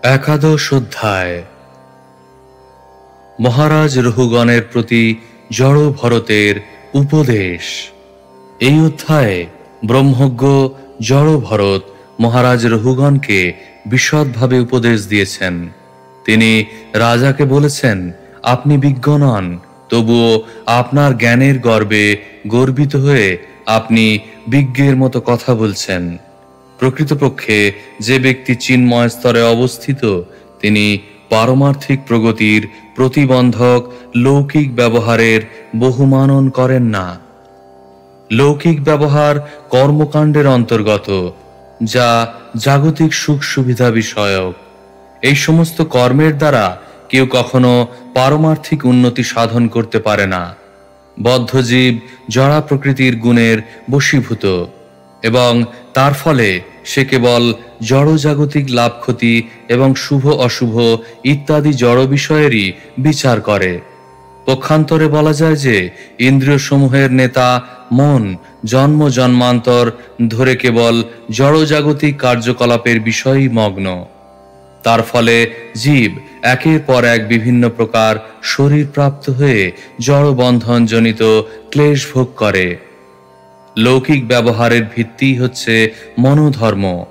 একাদশ অধ্যায়। মহারাজ রহুগণের প্রতি জড় ভরতের উপদেশ। এই অধ্যায়ে ব্রহ্মজ্ঞ জড় ভরত মহারাজ রহুগণকে বিশদভাবে উপদেশ দিয়েছেন। তিনি রাজাকে বলেছেন, আপনি বিজ্ঞ নন, তবুও আপনার জ্ঞানের গর্বে গর্বিত হয়ে আপনি বিজ্ঞের মতো কথা বলছেন। প্রকৃতপক্ষে যে ব্যক্তি চিন্ময় স্তরে অবস্থিত, তিনি পারমার্থিক প্রগতির প্রতিবন্ধক লৌকিক ব্যবহারের বহুমানন করেন না। লৌকিক ব্যবহার কর্মকাণ্ডের অন্তর্গত, যা জাগতিক সুখ সুবিধা বিষয়ক। এই সমস্ত কর্মের দ্বারা কেউ কখনো পারমার্থিক উন্নতি সাধন করতে পারে না। বদ্ধজীব জড়া প্রকৃতির গুণের বশীভূত এবং তার ফলে সে কেবল জড়জাগতিক লাভ ক্ষতি এবং শুভ অশুভ ইত্যাদি জড় বিষয়েরই বিচার করে। পক্ষান্তরে বলা যায় যে ইন্দ্রিয় সমূহের নেতা মন জন্ম জন্মান্তর ধরে কেবল জড়জাগতিক কার্যকলাপের বিষয়েই মগ্ন। তার ফলে জীব একের পর এক বিভিন্ন প্রকার শরীর প্রাপ্ত হয়ে জড়বন্ধন জনিত ক্লেশ ভোগ করে। লৌকিক ব্যবহারের ভিত্তি হচ্ছে মনোধর্ম।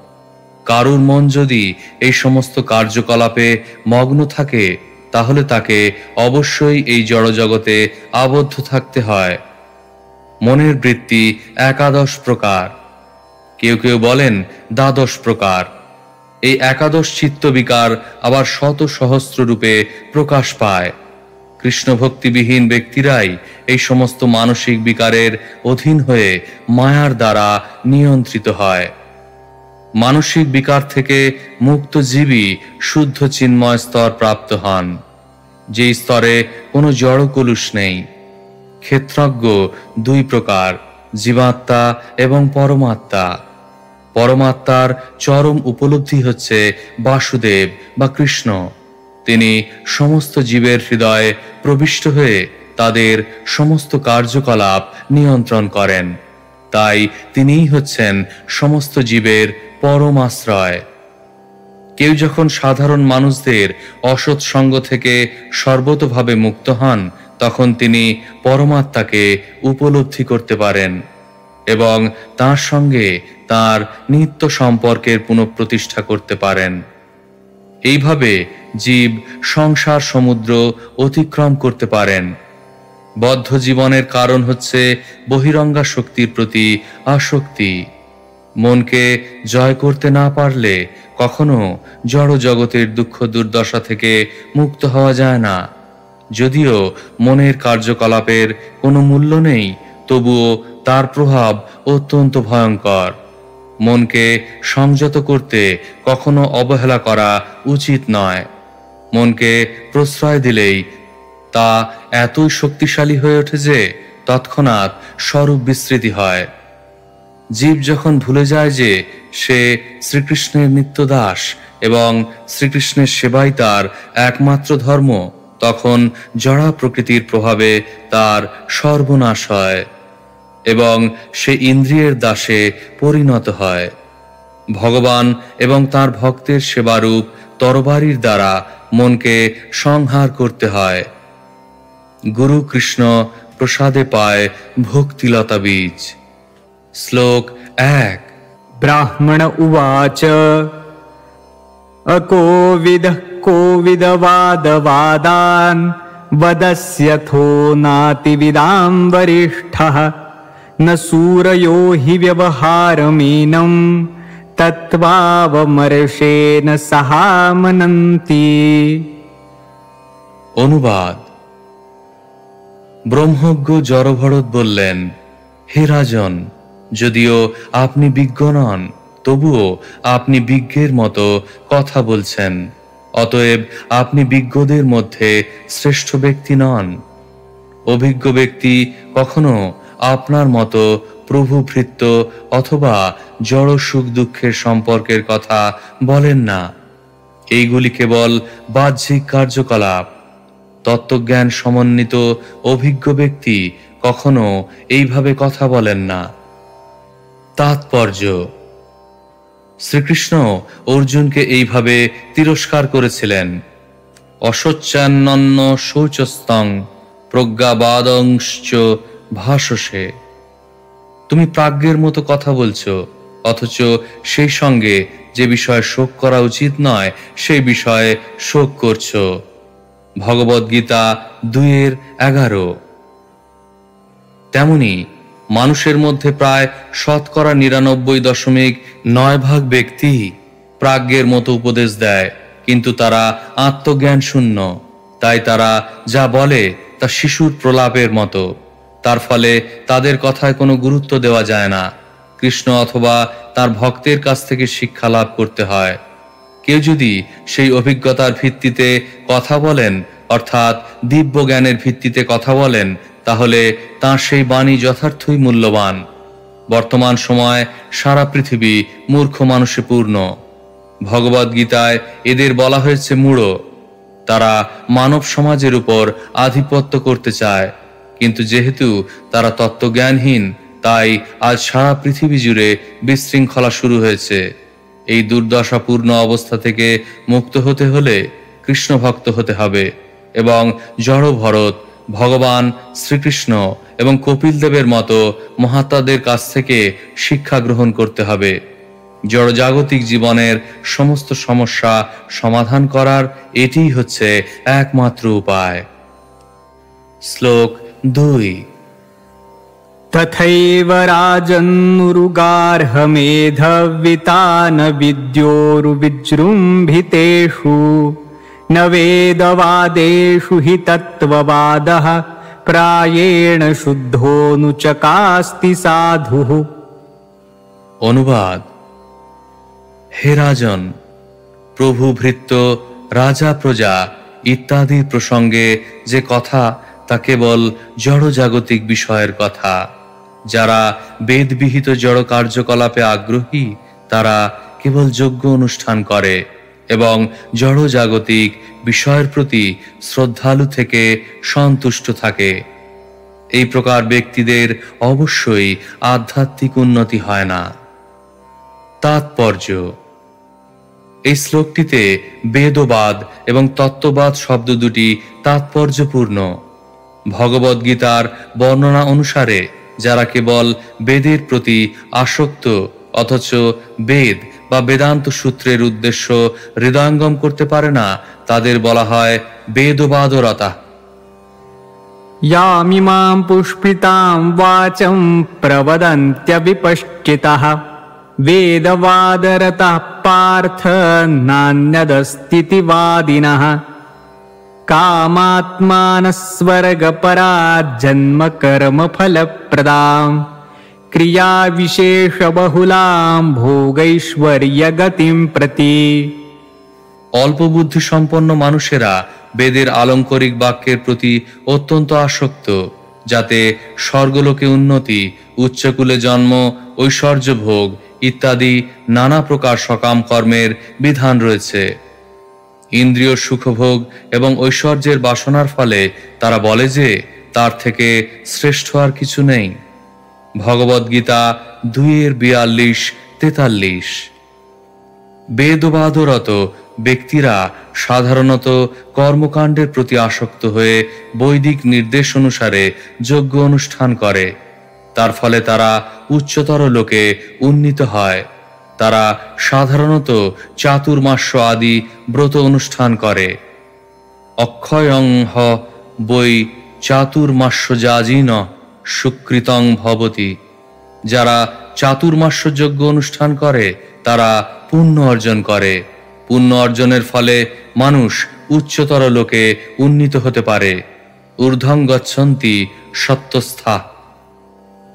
কারুর মন যদি এই সমস্ত কার্যকলাপে মগ্ন থাকে, তাহলে তাকে অবশ্যই এই জড়জগতে আবদ্ধ থাকতে হয়। মনের বৃত্তি একাদশ প্রকার, কেউ কেউ বলেন দ্বাদশ প্রকার। এই একাদশ চিত্তবিকার আবার শত সহস্র রূপে প্রকাশ পায়। কৃষ্ণ ভক্তিবিহীন ব্যক্তিরাই এই সমস্ত মানসিক বিকারের অধীন হয়ে মায়ার দ্বারা নিয়ন্ত্রিত হয়। মানসিক বিকার থেকে মুক্ত জীবই শুদ্ধ চিন্ময় স্তর প্রাপ্ত হন, যে স্তরে কোনো জড় কলুষ নেই। ক্ষেত্রজ্ঞ দুই প্রকার, জীবাত্মা এবং পরমাত্মা। পরমাত্মার চরম উপলব্ধি হচ্ছে বাসুদেব বা কৃষ্ণ। তিনি সমস্ত জীবের হৃদয়ে প্রবিষ্ট হয়ে তাদের সমস্ত কার্যকলাপ নিয়ন্ত্রণ করেন। তাই তিনিই হচ্ছেন সমস্ত জীবের পরম আশ্রয়। কেউ যখন সাধারণ মানুষদের অসৎ সঙ্গ থেকে সর্বতোভাবে মুক্ত হন, তখন তিনি পরমাত্মাকে উপলব্ধি করতে পারেন এবং তার সঙ্গে তার নিত্য সম্পর্কের পুনঃপ্রতিষ্ঠা করতে পারেন। এইভাবে জীব সংসার সমুদ্র অতিক্রম করতে পারেন। বদ্ধ জীবনের কারণ হচ্ছে বহিরঙ্গা শক্তির প্রতি আসক্তি। মনকে জয় করতে না পারলে কখনো জড় জগতের দুঃখ দুর্দশা থেকে মুক্ত হওয়া যায় না। যদিও মনের কার্যকলাপের কোনো মূল্য নেই, তবুও তার প্রভাব অত্যন্ত ভয়ঙ্কর। মনকে সংযত করতে কখনো অবহেলা করা উচিত নয়। মনকে প্রশ্রয় দিলেই তা এতই শক্তিশালী হয়ে ওঠে যে তৎক্ষণাৎ স্বরূপ বিস্মৃতি হয়। জীব যখন ভুলে যায় যে সে শ্রীকৃষ্ণের নিত্য দাস এবং শ্রীকৃষ্ণের সেবাই তার একমাত্র ধর্ম, তখন জড়া প্রকৃতির প্রভাবে তার সর্বনাশ হয় এবং সে ইন্দ্রিয়ের দাসে পরিণত হয়। ভগবান এবং তার ভক্তের সেবারূপ তরবারির দ্বারা মনকে সংহার করতে হয়। গুরু কৃষ্ণ প্রসাদে পায় ভক্তিলতা বীজ। শ্লোক 1। ব্রাহ্মণ উবাচ অকোবিদঃ কোবিদবাদবাদান বদস্যথো নাতিবিদাম বরিষ্ঠঃ ন সূরয়ো হি ব্যবহারমেনম তত্ত্বাবমর্ষেণ সাহামনন্তি। অনুবাদ। ব্রহ্মজ্ঞ জড়ভরত বললেন, হে রাজন, যদিও আপনি বিজ্ঞ নন, তবুও আপনি বিজ্ঞের মতো কথা বলছেন। অতএব আপনি বিজ্ঞদের মধ্যে শ্রেষ্ঠ ব্যক্তি নন। অভিজ্ঞ ব্যক্তি কখনো আপনার মতো প্রভুভৃত্য অথবা জড় সুখ দুঃখের সম্পর্কের কথা বলেন না। এইগুলি কেবল বাহ্যিক কার্যকলাপ। তত্ত্বজ্ঞান সমন্বিত অভিজ্ঞ ব্যক্তি কখনো এইভাবে কথা বলেন না। তাৎপর্য: শ্রীকৃষ্ণ অর্জুনকে এইভাবে তিরস্কার করেছিলেন, অশোচ্যান্নন্ন শৌচস্তং প্রজ্ঞাবাদংশ্চ ভাষসে। তুমি প্রাজ্ঞের মতো কথা বলছো, অথচ সেই সঙ্গে যে বিষয়ে শোক করা উচিত নয় সেই বিষয়ে শোক করছো। ভগবদ্গীতা 2:11। তেমনি মানুষের মধ্যে প্রায় 99.9% ব্যক্তি প্রাজ্ঞের মতো উপদেশ দেয়, কিন্তু তারা আত্মজ্ঞান শূন্য। তাই তারা যা বলে তা শিশুর প্রলাপের মতো। তার ফলে তাদের কথায় কোনো গুরুত্ব দেওয়া যায় না। কৃষ্ণ অথবা তার ভক্তের কাছ থেকে শিক্ষা লাভ করতে হয়। কেউ যদি সেই অভিজ্ঞতার ভিত্তিতে কথা বলেন, অর্থাৎ দিব্য জ্ঞানের ভিত্তিতে কথা বলেন, তাহলে তাঁর সেই বাণী যথার্থই মূল্যবান। বর্তমান সময় সারা পৃথিবী মূর্খ মানুষে পূর্ণ। ভগবদ্গীতায় এদের বলা হয়েছে মূঢ়। তারা মানব সমাজের উপর আধিপত্য করতে চায়, কিন্তু যেহেতু তারা তত্ত্বজ্ঞানহীন, তাই আজ সারা পৃথিবী জুড়ে বিশৃঙ্খলা শুরু হয়েছে। এই দুর্দশাপূর্ণ অবস্থা থেকে মুক্ত হতে হলে কৃষ্ণ ভক্ত হতে হবে এবং জড় ভরত, ভগবান শ্রীকৃষ্ণ এবং কপিল দেবের মতো মহাত্মাদের কাছ থেকে শিক্ষা গ্রহণ করতে হবে। জড়জাগতিক জীবনের সমস্ত সমস্যা সমাধান করার এটিই হচ্ছে একমাত্র উপায়। শ্লোক 2। तथैव राजन्नुरुगार्हमेधवितान विद्योरुविजृम्भितेषु न वेदवादेषु हि तत्त्ववादः प्रायेण शुद्धोऽनुचकास्ति साधुः। অনুবাদ: হে রাজন, প্রভু, ভৃত্য, রাজা, প্রজা ইত্যাদির প্রসঙ্গে যে কথা তা কেবল জড়জাগতিক বিষয়ের কথা। যারা বেদবিহিত জড় কার্যকলাপে আগ্রহী তারা কেবল যজ্ঞ অনুষ্ঠান করে এবং জড়জাগতিক বিষয়ের প্রতি শ্রদ্ধালু থেকে সন্তুষ্ট থাকে। এই প্রকার ব্যক্তিদের অবশ্যই আধ্যাত্মিক উন্নতি হয় না। তাৎপর্য: এই শ্লোকটিতে বেদবাদ এবং তত্ত্ববাদ শব্দ দুটি তাৎপর্যপূর্ণ। ভগবদ্গীতার বর্ণনা অনুসারে যারা কেবল বেদের প্রতি আসক্ত অথচ বেদ বা বেদান্ত সূত্রের উদ্দেশ্য হৃদয়ঙ্গম করতে পারে না, তাদের বলা হয় বেদবাদরতা। यामिमां पुष्पितां वाचं प्रवदन्त्यविपश्चितः वेदवादरतः पार्थ नान्यदस्तीति वादिनः कामात्मानः स्वर्गपरात् जन्म कर्म फलप्रदां क्रियाविशेषबहुलां भोगैश्वर्यगतिं प्रति। অল্প বুদ্ধি সম্পন্ন মানুষেরা বেদের আলঙ্কারিক বাক্যের প্রতি অত্যন্ত আসক্ত, যাতে স্বর্গলোকে উন্নতি, উচ্চকুলে জন্ম, ঐশ্বর্য ভোগ ইত্যাদি নানা প্রকার সকাম কর্মের বিধান রয়েছে। ইন্দ্রিয় সুখভোগ এবং ঐশ্বর্যের বাসনার ফলে তারা বলে যে তার থেকে শ্রেষ্ঠ আর কিছু নেই। ভগবদ্গীতা 2:42-43। বেদবাদরত ব্যক্তিরা সাধারণত কর্মকাণ্ডের প্রতি আসক্ত হয়ে বৈদিক নির্দেশ অনুসারে যজ্ঞ অনুষ্ঠান করে। তার ফলে তারা উচ্চতর লোকে উন্নীত হয়। তারা সাধারণত চাতুর্মাস্য আদি ব্রত অনুষ্ঠান করে। অক্ষয়ং হ বৈ চাতুর্মাস্যজাজিন সুকৃতং ভবতি। যারা চাতুর্মাস্য যজ্ঞ অনুষ্ঠান করে তারা পুণ্য অর্জন করে। পুণ্য অর্জনের ফলে মানুষ উচ্চতর লোকে উন্নীত হতে পারে। ঊর্ধ্বং গচ্ছন্তি সত্যস্থা।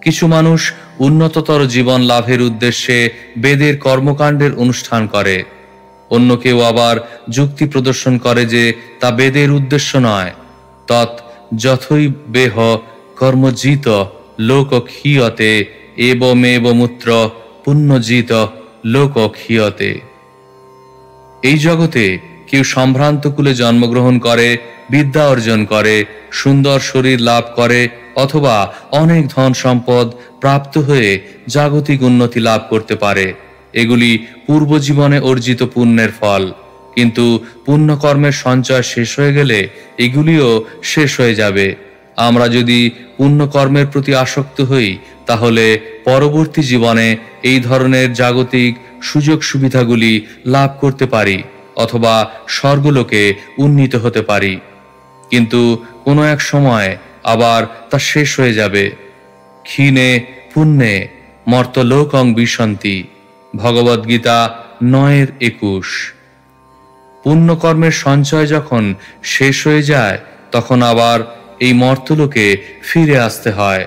কিছু মানুষ উন্নততর জীবন লাভের উদ্দেশ্যে বেদের কর্মকাণ্ডের অনুষ্ঠান করে। অন্য কেউ আবার যুক্তি প্রদর্শন করে যে তা বেদের উদ্দেশ্য নয়। তৎ যথৈ বেহ কর্মজিত লোক ক্ষীয়তে এবমেব মূত্র পুণ্যজিত লোক ক্ষীয়তে। এই জগতে কেউ সম্ভ্রান্ত কুলে জন্মগ্রহণ করে, বিদ্যা অর্জন করে, সুন্দর শরীর লাভ করে অথবা অনেক ধন সম্পদ প্রাপ্ত হয়ে জাগতিক উন্নতি লাভ করতে পারে এগুলি পূর্বজীবনে অর্জিত পুণ্যের ফল, কিন্তু পুণ্যকর্মের সঞ্চয় শেষ হয়ে গেলে এগুলিও শেষ হয়ে যাবে। আমরা যদি পুণ্যকর্মের প্রতি আসক্ত হই, তাহলে পরবর্তী জীবনে এই ধরনের জাগতিক সুযোগ সুবিধাগুলি লাভ করতে পারি অথবা স্বর্গলোকে উন্নীত হতে পারি, কিন্তু কোনো এক সময় আবার তা শেষ হয়ে যাবে। ক্ষীণে পুণ্যে মর্তলোকং বিশন্তি, ভগবদ্গীতা 9:21। পুণ্যকর্মের সঞ্চয় যখন শেষ হয়ে যায়, তখন আবার এই মর্তলোকে ফিরে আসতে হয়।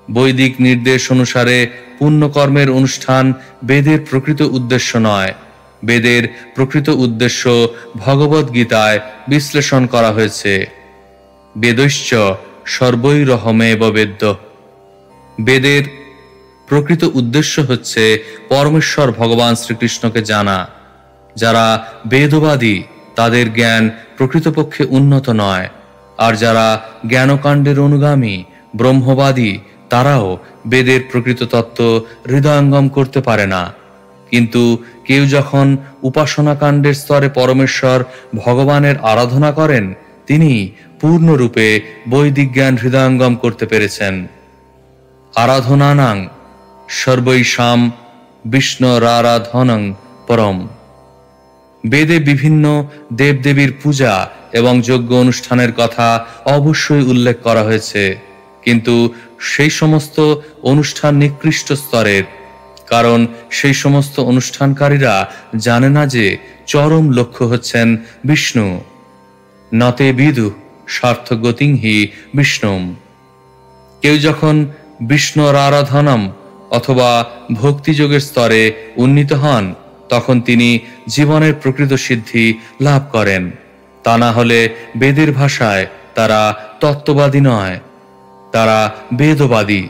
বৈদিক নির্দেশ অনুসারে পুণ্যকর্মের অনুষ্ঠান বেদের প্রকৃত উদ্দেশ্য নয়। বেদের প্রকৃত উদ্দেশ্য ভগবদ্গীতায় বিশ্লেষণ করা হয়েছে। বেদৈশ্চ সর্বৈরহমেব বেদ্য। বেদের প্রকৃত উদ্দেশ্য হচ্ছে পরমেশ্বর ভগবান শ্রীকৃষ্ণকে জানা। যারা বেদবাদী তাদের জ্ঞান প্রকৃতপক্ষে উন্নত নয়, আর যারা জ্ঞানকাণ্ডের অনুগামী ব্রহ্মবাদী তারাও বেদের প্রকৃত তত্ত্ব হৃদয়ঙ্গম করতে পারে না। কিন্তু কেউ যখন উপাসনাকাণ্ডের স্তরে পরমেশ্বর ভগবানের আরাধনা করেন, তিনি পূর্ণরূপে বৈদিক জ্ঞান হৃদয়ঙ্গম করতে পেরেছেন। আরাধনানাং সর্বৈষাম বিষ্ণুরারাধনং পরম। বেদে বিভিন্ন দেবদেবীর পূজা এবং যজ্ঞ অনুষ্ঠানের কথা অবশ্যই উল্লেখ করা হয়েছে, কিন্তু সেই সমস্ত অনুষ্ঠান নিকৃষ্ট স্তরের, কারণ সেই সমস্ত অনুষ্ঠানকারীরা জানে না যে চরম লক্ষ্য হচ্ছেন বিষ্ণু। নতে বিদু স্বার্থগতিং হি বিষ্ণুম। কেউ যখন বিষ্ণুর আরাধনম অথবা ভক্তিযোগের স্তরে উন্নীত হন, তখন তিনি জীবনের প্রকৃত সিদ্ধি লাভ করেন। তা না হলে বেদের ভাষায় তারা তত্ত্ববাদী নয়, তারা বেদবাদী।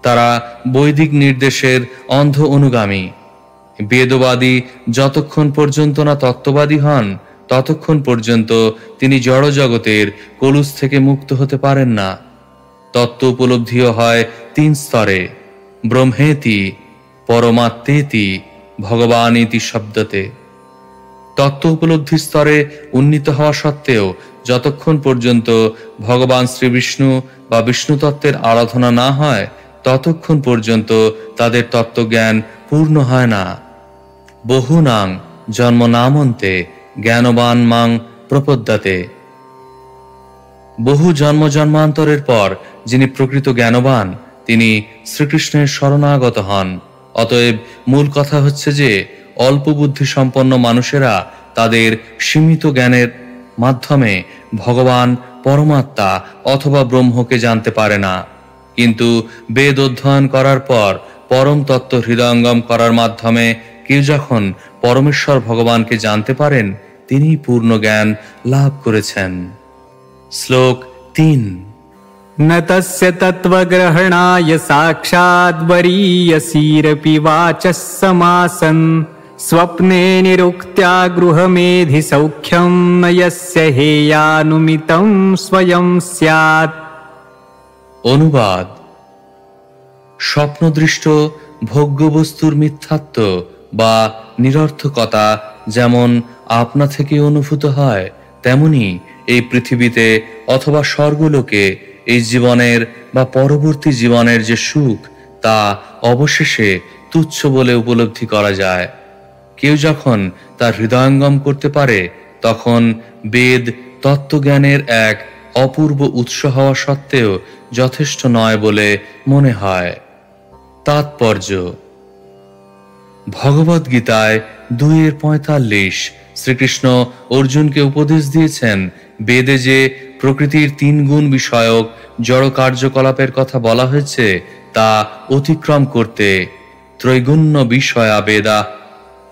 তারা বৈদিক নির্দেশের অন্ধ অনুগামী। বেদবাদী যতক্ষণ পর্যন্ত না তত্ত্ববাদী হন, ততক্ষণ পর্যন্ত তিনি জড়জগতের কলুষ থেকে মুক্ত হতে পারেন না। তত্ত্ব উপলব্ধিও হয় 3 স্তরে: ব্রহ্মেতি, পরমাত্মেতি, ভগবানীতি শব্দতে। তত্ত্ব উপলব্ধির স্তরে উন্নীত হওয়া সত্ত্বেও যতক্ষণ পর্যন্ত ভগবান শ্রী বিষ্ণু বা বিষ্ণু তত্ত্বের আরাধনা না হয়, ততক্ষণ পর্যন্ত তাদের তত্ত্বজ্ঞান পূর্ণ হয় না। বহুনাং জন্ম নামন্তে জ্ঞানবান মাং প্রপদ্যাতে। বহু জন্ম জন্মান্তরের পর যিনি প্রকৃত জ্ঞানবান, তিনি শ্রীকৃষ্ণের শরণাগত হন। অতএব মূল কথা হচ্ছে যে অল্প বুদ্ধি সম্পন্ন মানুষেরা তাদের সীমিত জ্ঞানের মাধ্যমে ভগবান, পরমাত্মা অথবা ব্রহ্মকে জানতে পারে না, কিন্তু বেদ অধ্যয়ন করার পর পরম তত্ত্ব হৃদয়ঙ্গম করার মাধ্যমে কেউ যখন পরমেশ্বর ভগবানকে জানতে পারেন, তিনি পূর্ণ জ্ঞান লাভ করেছেন। শ্লোক 3। न तस्य तत्त्वग्रहणाय साक्षाद्वरीयसीरपि वाचः समासन् स्वप्ने निरुक्त्या गृहमेधि सौख्यं न यस्य हेयानुमितं स्वयं स्यात्। অনুবাদ: স্বপ্নদৃষ্ট ভোগ্যবস্তুর মিথ্যাত্ব বা নিরর্থকতা যেমন আপনা থেকে অনুভূত হয়, তেমনি এই পৃথিবীতে অথবা স্বর্গলোকে এই জীবনের বা পরবর্তী জীবনের যে সুখ, তা অবশেষে তুচ্ছ বলে উপলব্ধি করা যায়। কেউ যখন তার হৃদয়ঙ্গম করতে পারে, তখন বেদ তত্ত্বজ্ঞানের এক অপূর্ব উৎস হওয়া সত্ত্বেও যথেষ্ট নয় বলে মনে হয়। তাৎপর্য: ভগবদ্গীতায় 2:45 শ্রীকৃষ্ণ অর্জুনকে উপদেশ দিয়েছেন, বেদে যে প্রকৃতির 3 গুণ বিষয়ক জড় কার্যকলাপের কথা বলা হয়েছে তা অতিক্রম করতে ত্রৈগুণ্য বিষয়া বেদা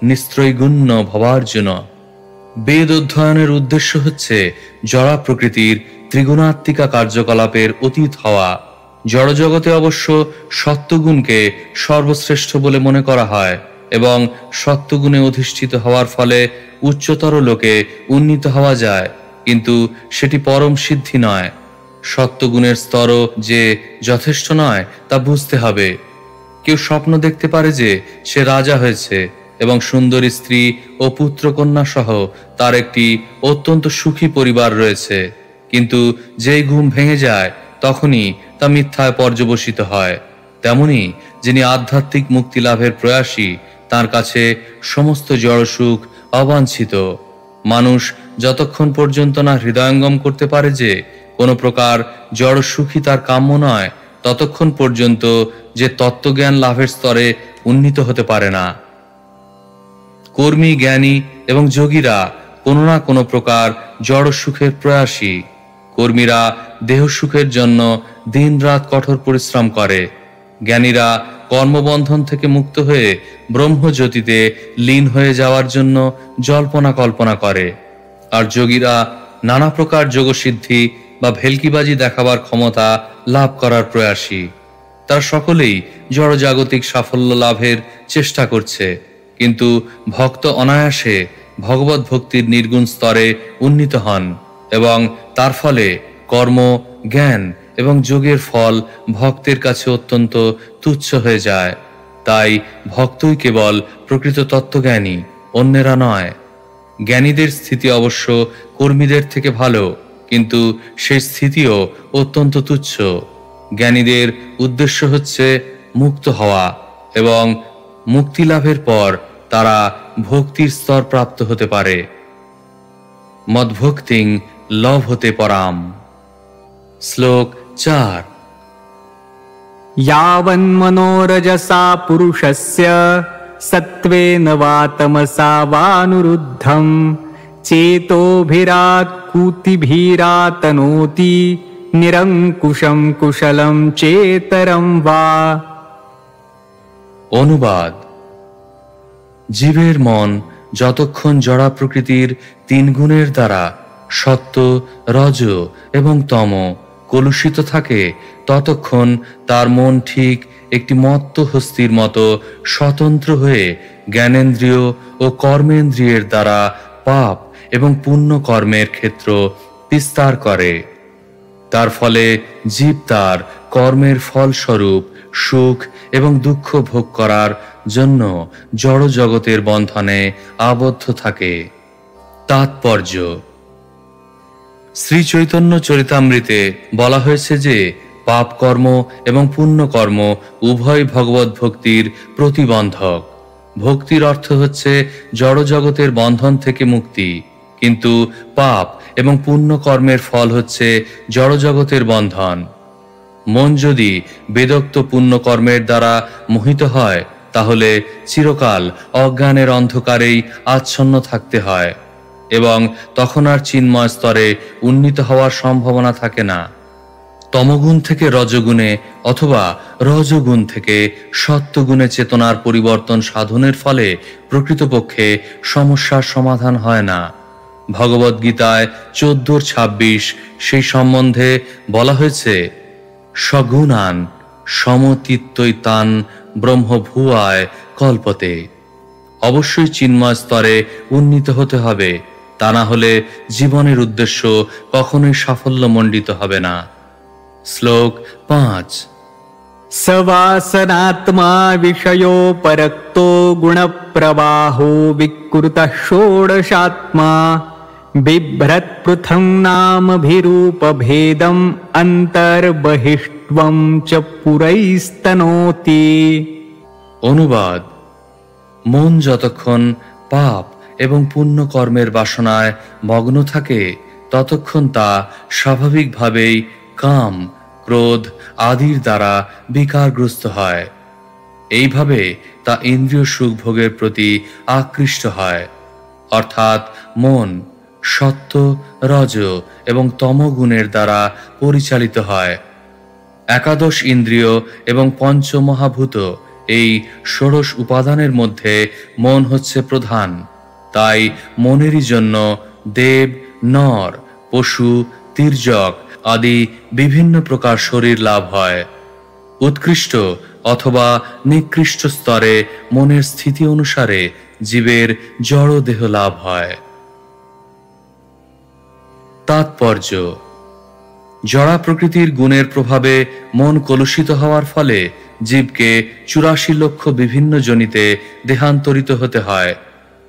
নিস্ত্রৈগুণ্য ভবার্জুন। বেদ অধ্যয়নের উদ্দেশ্য হচ্ছে জড়া প্রকৃতির ত্রিগুণাত্মিকা কার্যকলাপের অতীত হওয়া। জড়জগতে অবশ্য সত্যগুণকে সর্বশ্রেষ্ঠ বলে মনে করা হয় এবং সত্যগুণে অধিষ্ঠিত হওয়ার ফলে উচ্চতর লোকে উন্নীত হওয়া যায়, কিন্তু সেটি পরম সিদ্ধি নয়। সত্যগুণের স্তরও যে যথেষ্ট নয় তা বুঝতে হবে। কেউ স্বপ্ন দেখতে পারে যে সে রাজা হয়েছে এবং সুন্দরী স্ত্রী ও পুত্রকন্যা সহ তার একটি অত্যন্ত সুখী পরিবার রয়েছে, কিন্তু যেই ঘুম ভেঙে যায় তখনই তা মিথ্যায় পর্যবসিত হয়। তেমনি যিনি আধ্যাত্মিক মুক্তি লাভের প্রয়াসী, তার কাছে সমস্ত জড়সুখ অবাঞ্ছিত। মানুষ যতক্ষণ পর্যন্ত না হৃদয়ঙ্গম করতে পারে যে কোনো প্রকার জড়সুখই তার কাম্য নয়, ততক্ষণ পর্যন্ত যে তত্ত্বজ্ঞান লাভের স্তরে উন্নীত হতে পারে না। কর্মী, জ্ঞানী এবং যোগীরা কোনো না কোনো প্রকার জড় সুখের প্রয়াসী। কর্মীরা দেহ সুখের জন্য দিনরাত কঠোর পরিশ্রম করে। জ্ঞানীরা কর্মবন্ধন থেকে মুক্ত হয়ে ব্রহ্মজ্যোতিতে লীন হয়ে যাওয়ার জন্য জল্পনা কল্পনা করে। আর যোগীরা নানা প্রকার যোগসিদ্ধি বা ভেলকিবাজি দেখাবার ক্ষমতা লাভ করার প্রয়াসী। তারা সকলেই জড়জাগতিক সাফল্য লাভের চেষ্টা করছে, কিন্তু ভক্ত অনায়াসে ভগবত ভক্তির নির্গুণ স্তরে উন্নীত হন এবং তার ফলে কর্ম, জ্ঞান এবং যোগের ফল ভক্তের কাছে অত্যন্ত তুচ্ছ হয়ে যায়। তাই ভক্তই কেবল প্রকৃত তত্ত্বজ্ঞানী, অন্যেরা নয়। জ্ঞানীদের স্থিতি অবশ্য কর্মীদের থেকে ভালো, কিন্তু সেই স্থিতিও অত্যন্ত তুচ্ছ। জ্ঞানীদের উদ্দেশ্য হচ্ছে মুক্ত হওয়া এবং মুক্তি লাভের পর তারা ভক্তির স্তর প্রাপ্ত হতে পারে। মদ্ভক্তিং লভতে পরাম। শ্লোক 4। यावन्मनोरजसा पुरुषस्य सत्त्वेन वा तमसा वानुरुद्धं चेतोभिरात्कूतिभिरातनोति निरङ्कुशं कुशलं चेतरं वा। অনুবাদ: জীবের মন যতক্ষণ জড়া প্রকৃতির 3 গুণের দ্বারা সত্ত্ব, রজ এবং তম কলুষিত থাকে, ততক্ষণ তার মন ঠিক একটি মত্ত হস্তির মতো স্বতন্ত্র হয়ে জ্ঞানেন্দ্রিয় ও কর্মেন্দ্রিয়ের দ্বারা পাপ এবং পুণ্য কর্মের ক্ষেত্র বিস্তার করে। তার ফলে জীব তার কর্মের ফলস্বরূপ সুখ এবং দুঃখ ভোগ করার জন্য জড় জগতের বন্ধনে আবদ্ধ থাকে। তাৎপর্য: শ্রী চৈতন্য চরিতামৃতে বলা হয়েছে যে পাপ কর্ম এবং পুণ্য কর্ম উভয় ভগবত ভক্তির প্রতিবন্ধক। ভক্তির অর্থ হচ্ছে জড় জগতের বন্ধন থেকে মুক্তি, কিন্তু পাপ এবং পুণ্য কর্মের ফল হচ্ছে জড় জগতের বন্ধন। মন যদি বেদোক্ত পুণ্য কর্মের দ্বারা মোহিত হয়, তাহলে চিরকাল অজ্ঞানের অন্ধকারেই আচ্ছন্ন থাকতে হয় এবং তখন আর চিন্ময় স্তরে উন্নীত হওয়ার সম্ভাবনা থাকে না। তমগুণ থেকে রজগুণে অথবা রজগুণ থেকে সত্যগুণে চেতনার পরিবর্তন সাধনের ফলে প্রকৃতপক্ষে সমস্যার সমাধান হয় না। ভগবদ গীতায় 14:26 সেই সম্বন্ধে বলা হয়েছে, সগুণান সমতিত্বৈতান ব্রহ্মভুয়ায় কল্পতে। অবশ্যই চিন্ময় স্তরে উন্নীত হতে হবে, তা না হলে জীবনের উদ্দেশ্য কখনোই সাফল্যমণ্ডিত হবে না। শ্লোক 5। सवासनात्मा विषयोपरक्तो गुणप्रवाहो विकृतः षोडशात्मा बिभ्रत्पृथं नामभिरूपभेदम् अन्तर्बहिष्त्वं च पुरैस्तनोति। অনুবাদ: মন যতক্ষণ পাপ এবং পুণ্য কর্মের বাসনায় মগ্ন থাকে, ততক্ষণ তা স্বাভাবিকভাবেই কাম, ক্রোধ আদির দ্বারা বিকারগ্রস্ত হয়। এইভাবে তা ইন্দ্রিয় সুখ ভোগের প্রতি আকৃষ্ট হয়। অর্থাৎ মন সত্য, রজ এবং তম গুণের দ্বারা পরিচালিত হয়। একাদশ ইন্দ্রিয় এবং পঞ্চমহাভূত, এই ষোড়শ উপাদানের মধ্যে মন হচ্ছে প্রধান। তাই মনেরই জন্য দেব, নর, পশু, তির্যক আদি বিভিন্ন প্রকার শরীর লাভ হয়। উৎকৃষ্ট অথবা নিকৃষ্ট স্তরে মনের স্থিতি অনুসারে জীবের জড় দেহ লাভ হয়। তাৎপর্য: জড়া প্রকৃতির গুণের প্রভাবে মন কলুষিত হওয়ার ফলে জীবকে 84 লক্ষ বিভিন্ন যোনিতে দেহান্তরিত হতে হয়।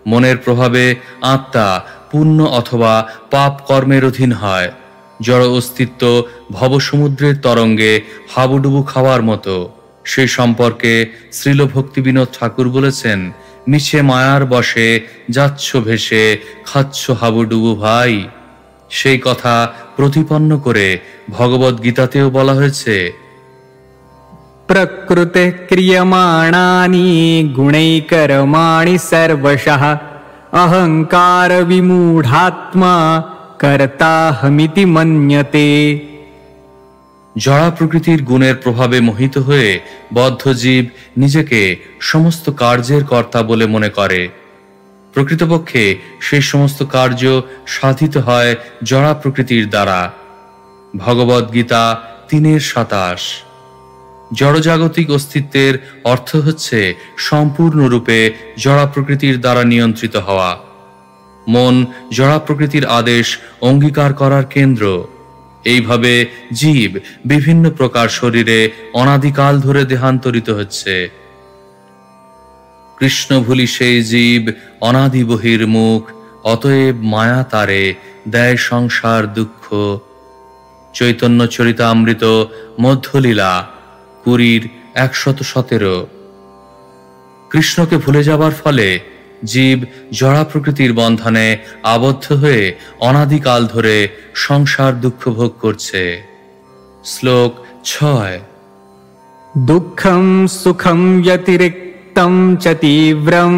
মনের প্রভাবে আত্মা পুণ্য অথবা পাপ কর্মের অধীন হয়। জড় অস্তিত্ব ভবসমুদ্রের তরঙ্গে হাবুডুবু খাওয়ার মতো। সেই সম্পর্কে শ্রীল ভক্তিবিনোদ ঠাকুর বলেছেন, মিছে মায়ার বশে যাচ্ছ ভেসে, খাচ্ছ হাবুডুবু ভাই। সেই কথা প্রতিপন্ন করে ভগবদ্ গীতাতেও বলা হয়েছে, प्रकृते क्रियमाणानि गुणैकर्माणि सर्वशः अहंकार विमूढात्मा कर्ताहमिति मन्यते। জড়া প্রকৃতির গুণের প্রভাবে মোহিত হয়ে বদ্ধ জীব নিজেকে সমস্ত কার্যের কর্তা বলে মনে করে। প্রকৃতপক্ষে সেই সমস্ত কার্য সাধিত হয় জড়া প্রকৃতির দ্বারা। ভগবদ্ গীতা 3:27। জড়জাগতিক অস্তিত্বের অর্থ হচ্ছে সম্পূর্ণরূপে জড়া প্রকৃতির দ্বারা নিয়ন্ত্রিত হওয়া। মন জড়া প্রকৃতির আদেশ অঙ্গীকার করার কেন্দ্র। এইভাবে জীব বিভিন্ন প্রকার শরীরে অনাদিকাল ধরে দেহান্তরিত হচ্ছে। কৃষ্ণ ভুলি সেই জীব অনাদি বহির্মুখ, অতএব মায়া তারে দেয় সংসার দুঃখ। চৈতন্য চরিতামৃত মধ্যলীলা 20:117। কৃষ্ণকে ভুলে যাবার ফলে জীব জড়া প্রকৃতির বন্ধনে আবদ্ধ হয়ে অনাদিকাল ধরে সংসার দুঃখ ভোগ করছে। শ্লোক 6। दुःखं सुखं व्यतिरिक्तं च तीव्रं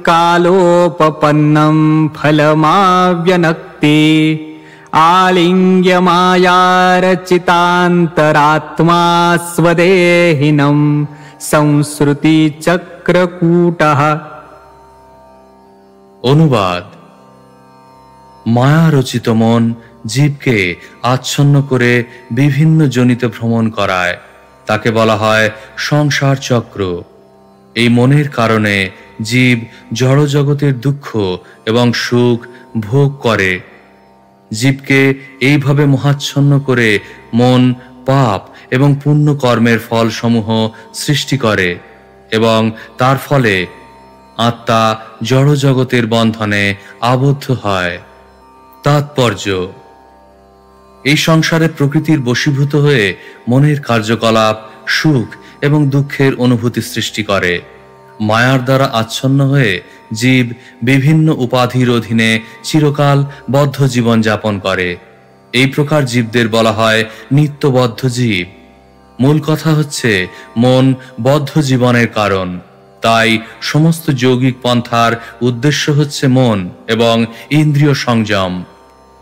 कालोपपन्नं फलमाव्यनक्ति आलिङ्ग्यमायारचितान्तरात्मा स्वदेहिनं संसृतिचक्रकूटः। অনুবাদ: মায়ারচিত মন জীবকে আচ্ছন্ন করে বিভিন্ন যোনিতে ভ্রমণ করায়। তাকে বলা হয় সংসার চক্র। এই মনের কারণে জীব জড়জগতের দুঃখ এবং সুখ ভোগ করে। জীবকে এইভাবে মোহাচ্ছন্ন করে মন পাপ এবং পুণ্য কর্মের ফলসমূহ সৃষ্টি করে এবং তার ফলে আত্মা জড়জগতের বন্ধনে আবদ্ধ হয়। তাৎপর্য: এই সংসারে প্রকৃতির বশীভূত হয়ে মনের কার্যকলাপ সুখ এবং দুঃখের অনুভূতি সৃষ্টি করে। মায়ার দ্বারা আচ্ছন্ন হয়ে জীব বিভিন্ন উপাধির অধীনে চিরকাল বদ্ধ জীবন যাপন করে। এই প্রকার জীবদের বলা হয় নিত্যবদ্ধ জীব। মূল কথা হচ্ছে মন বদ্ধ জীবনের কারণ। তাই সমস্ত যৌগিক পন্থার উদ্দেশ্য হচ্ছে মন এবং ইন্দ্রিয় সংযম।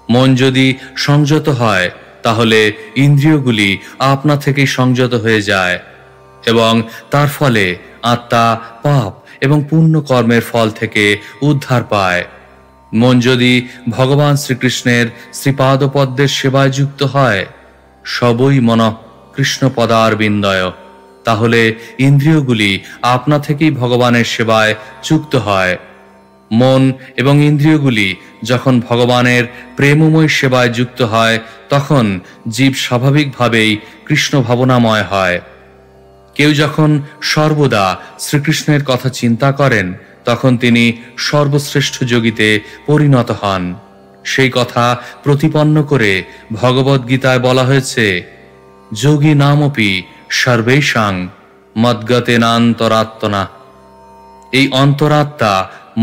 মন যদি সংযত হয় তাহলে ইন্দ্রিয়গুলি আপনা থেকেই সংযত হয়ে যায় এবং তার ফলে আত্মা পাপ এবং পুণ্য কর্মের ফল থেকে উদ্ধার পায়। মন যদি ভগবান শ্রীকৃষ্ণের শ্রীপাদপদ্মের সেবায় যুক্ত হয়, সবই মনঃ কৃষ্ণ পদারবিন্দয়, তাহলে ইন্দ্রিয়গুলি আপনা থেকেই ভগবানের সেবায় যুক্ত হয়। মন এবং ইন্দ্রিয়গুলি যখন ভগবানের প্রেমময় সেবায় যুক্ত হয় তখন জীব স্বাভাবিকভাবেই কৃষ্ণ ভাবনাময় হয়। কেউ যখন সর্বদা শ্রীকৃষ্ণের কথা চিন্তা করেন তখন তিনি সর্বশ্রেষ্ঠ যোগীতে পরিণত হন। সেই কথা প্রতিপন্ন করে ভগবদ্গীতায় বলা হয়েছে, যোগী নামপি সর্বেষাং মদ্গতেনান্তরাত্মনা। এই অন্তরাত্মা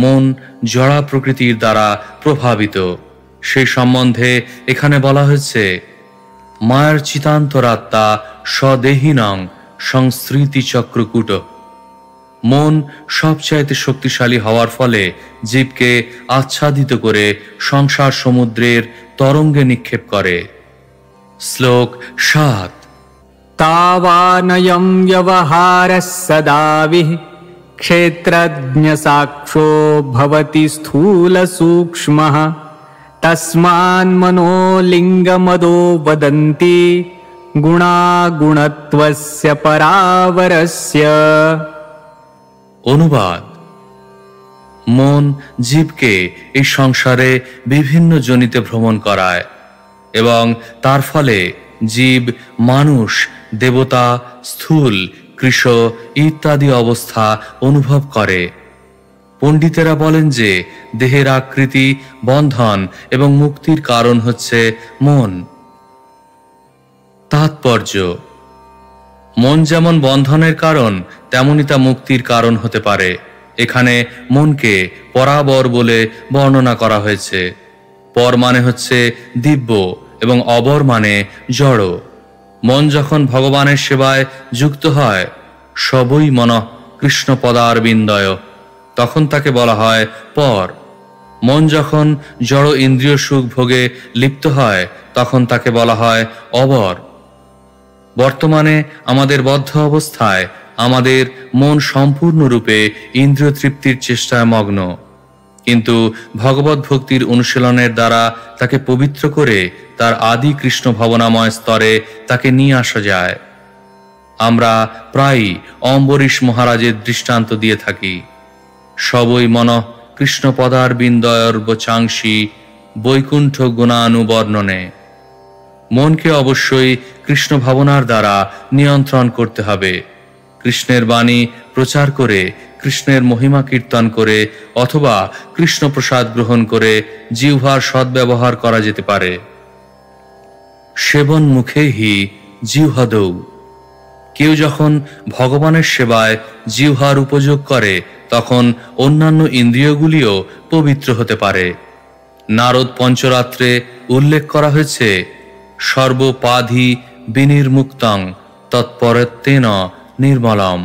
মন জড়া প্রকৃতির দ্বারা প্রভাবিত। সেই সম্বন্ধে এখানে বলা হয়েছে, মায়ার চিতান্তরাত্মা স্বদেহিনং সংস্মৃতি চক্রকূট। মন সবচাইতে শক্তিশালী হওয়ার ফলে জীবকে আচ্ছাদিত করে সংসার সমুদ্রের তরঙ্গে নিক্ষেপ করে। শ্লোক 7। तावानयं व्यवहारः सदाविः क्षेत्रज्ञसाक्षो भवति स्थूलसूक्ष्मः तस्मान्मनो लिङ्गमदो वदन्ति गुणागुणत्वस्य परावरस्य। অনুবাদ: মন জীবকে এই সংসারে বিভিন্ন যোনিতে ভ্রমণ করায় এবং তার ফলে জীব মানুষ, দেবতা, স্থূল, কৃশ ইত্যাদি অবস্থা অনুভব করে। পণ্ডিতেরা বলেন যে দেহের আকৃতি, বন্ধন এবং মুক্তির কারণ হচ্ছে মন। তাৎপর্য: মন যেমন বন্ধনের কারণ, তেমনি তা মুক্তির কারণ হতে পারে। এখানে মনকে পরাবর বলে বর্ণনা করা হয়েছে। পর মানে হচ্ছে দিব্য এবং অবর মানে জড়। মন যখন ভগবানের সেবায় যুক্ত হয়, সবই মনঃ কৃষ্ণ পদারবিন্দয়, তখন তাকে বলা হয় পর। মন যখন জড় ইন্দ্রিয় সুখ ভোগে লিপ্ত হয়, তখন তাকে বলা হয় অবর। বর্তমানে আমাদের বদ্ধ অবস্থায় আমাদের মন সম্পূর্ণরূপে ইন্দ্রিয় তৃপ্তির চেষ্টায় মগ্ন, কিন্তু ভগবত ভক্তির অনুশীলনের দ্বারা তাকে পবিত্র করে তার আদি কৃষ্ণ ভাবনাময় স্তরে তাকে নিয়ে আসা যায়। আমরা প্রায়ই অম্বরীশ মহারাজের দৃষ্টান্ত দিয়ে থাকি। সবই মনঃ কৃষ্ণ পদারবিন্দয়র্বচাংসি বৈকুণ্ঠ গুণানুবর্ণনে। মনকে অবশ্যই কৃষ্ণ ভাবনার দ্বারা নিয়ন্ত্রণ করতে হবে। কৃষ্ণের বাণী প্রচার করে, কৃষ্ণের মহিমা কীর্তন করে অথবা কৃষ্ণ প্রসাদ গ্রহণ করে জিহ্বার সদ্ব্যবহার করা যেতে পারে। সেবন মুখে হি জিহ্বাদৌ। কেউ যখন ভগবানের সেবায় জিহ্বার উপযোগ করে, তখন অন্যান্য ইন্দ্রিয়গুলিও পবিত্র হতে পারে। নারদ পঞ্চরাত্রে উল্লেখ করা হয়েছে, সর্বপাধি বিনির্মুক্তং তৎপরত্বেন নির্মলম।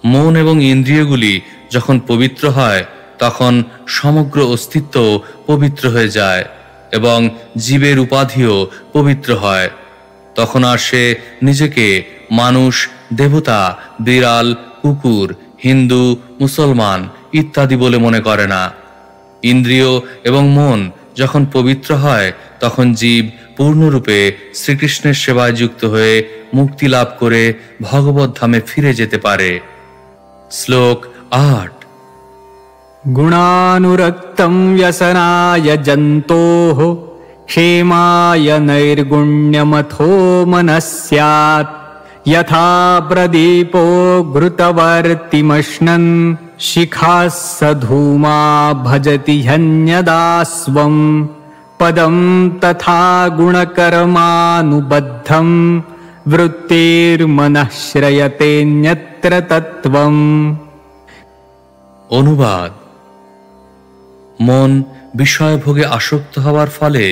মন এবং ইন্দ্রিয়গুলি যখন পবিত্র হয়, তখন সমগ্র অস্তিত্ব পবিত্র হয়ে যায় এবং জীবের উপাধিও পবিত্র হয়। তখন আর সে নিজেকে মানুষ, দেবতা, বিড়াল, কুকুর, হিন্দু, মুসলমান ইত্যাদি বলে মনে করে না। ইন্দ্রিয় এবং মন যখন পবিত্র হয়, তখন জীব পূর্ণরূপে শ্রীকৃষ্ণের সেবায় যুক্ত হয়ে মুক্তি লাভ করে ভগবত ধামে ফিরে যেতে পারে। শ্লোক ৮। গুণানুরক্তং ব্যসনায় জন্তোঃ क्षेमाय नैर्गुण्यमथो मनः स्यात् यथा प्रदीपो घृतवर्तिमश्नन् शिखाः स धूमा भजति ह्यन्यदास्वं पदं तथा गुणकर्मानुबद्धं वृत्तिर्मनः श्रयतेऽन्यत्र तत्त्वम्। অনুবাদ: মন বিষয়ভোগে আসক্ত হওয়ার ফলে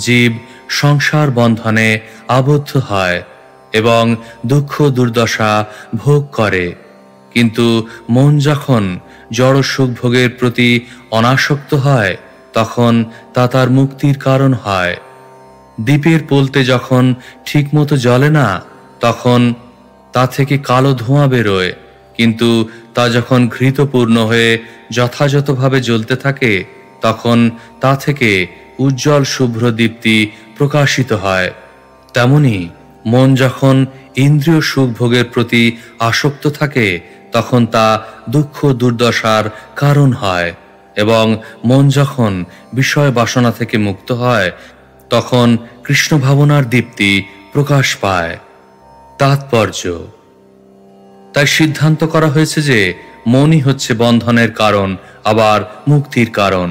জীব সংসার বন্ধনে আবদ্ধ হয় এবং দুঃখ দুর্দশা ভোগ করে। কিন্তু মন যখন জড় সুখ ভোগের প্রতি অনাসক্ত হয়, তখন তা তার মুক্তির কারণ হয়। দ্বীপের পোলতে যখন ঠিকমতো জ্বলে না, তখন তা থেকে কালো ধোঁয়া বেরোয়, কিন্তু তা যখন ঘৃতপূর্ণ হয়ে যথাযথভাবে জ্বলতে থাকে, তখন তা থেকে উজ্জ্বল শুভ্র দীপ্তি প্রকাশিত হয়। তেমনি মন যখন ইন্দ্রিয় সুখ ভোগের প্রতি আসক্ত থাকে, তখন তা দুঃখ দুর্দশার কারণ হয়, এবং মন যখন বিষয় বাসনা থেকে মুক্ত হয়, তখন কৃষ্ণ ভাবনার দীপ্তি প্রকাশ পায়। তাৎপর্য: তাই সিদ্ধান্ত করা হয়েছে যে মনই হচ্ছে বন্ধনের কারণ, আবার মুক্তির কারণ।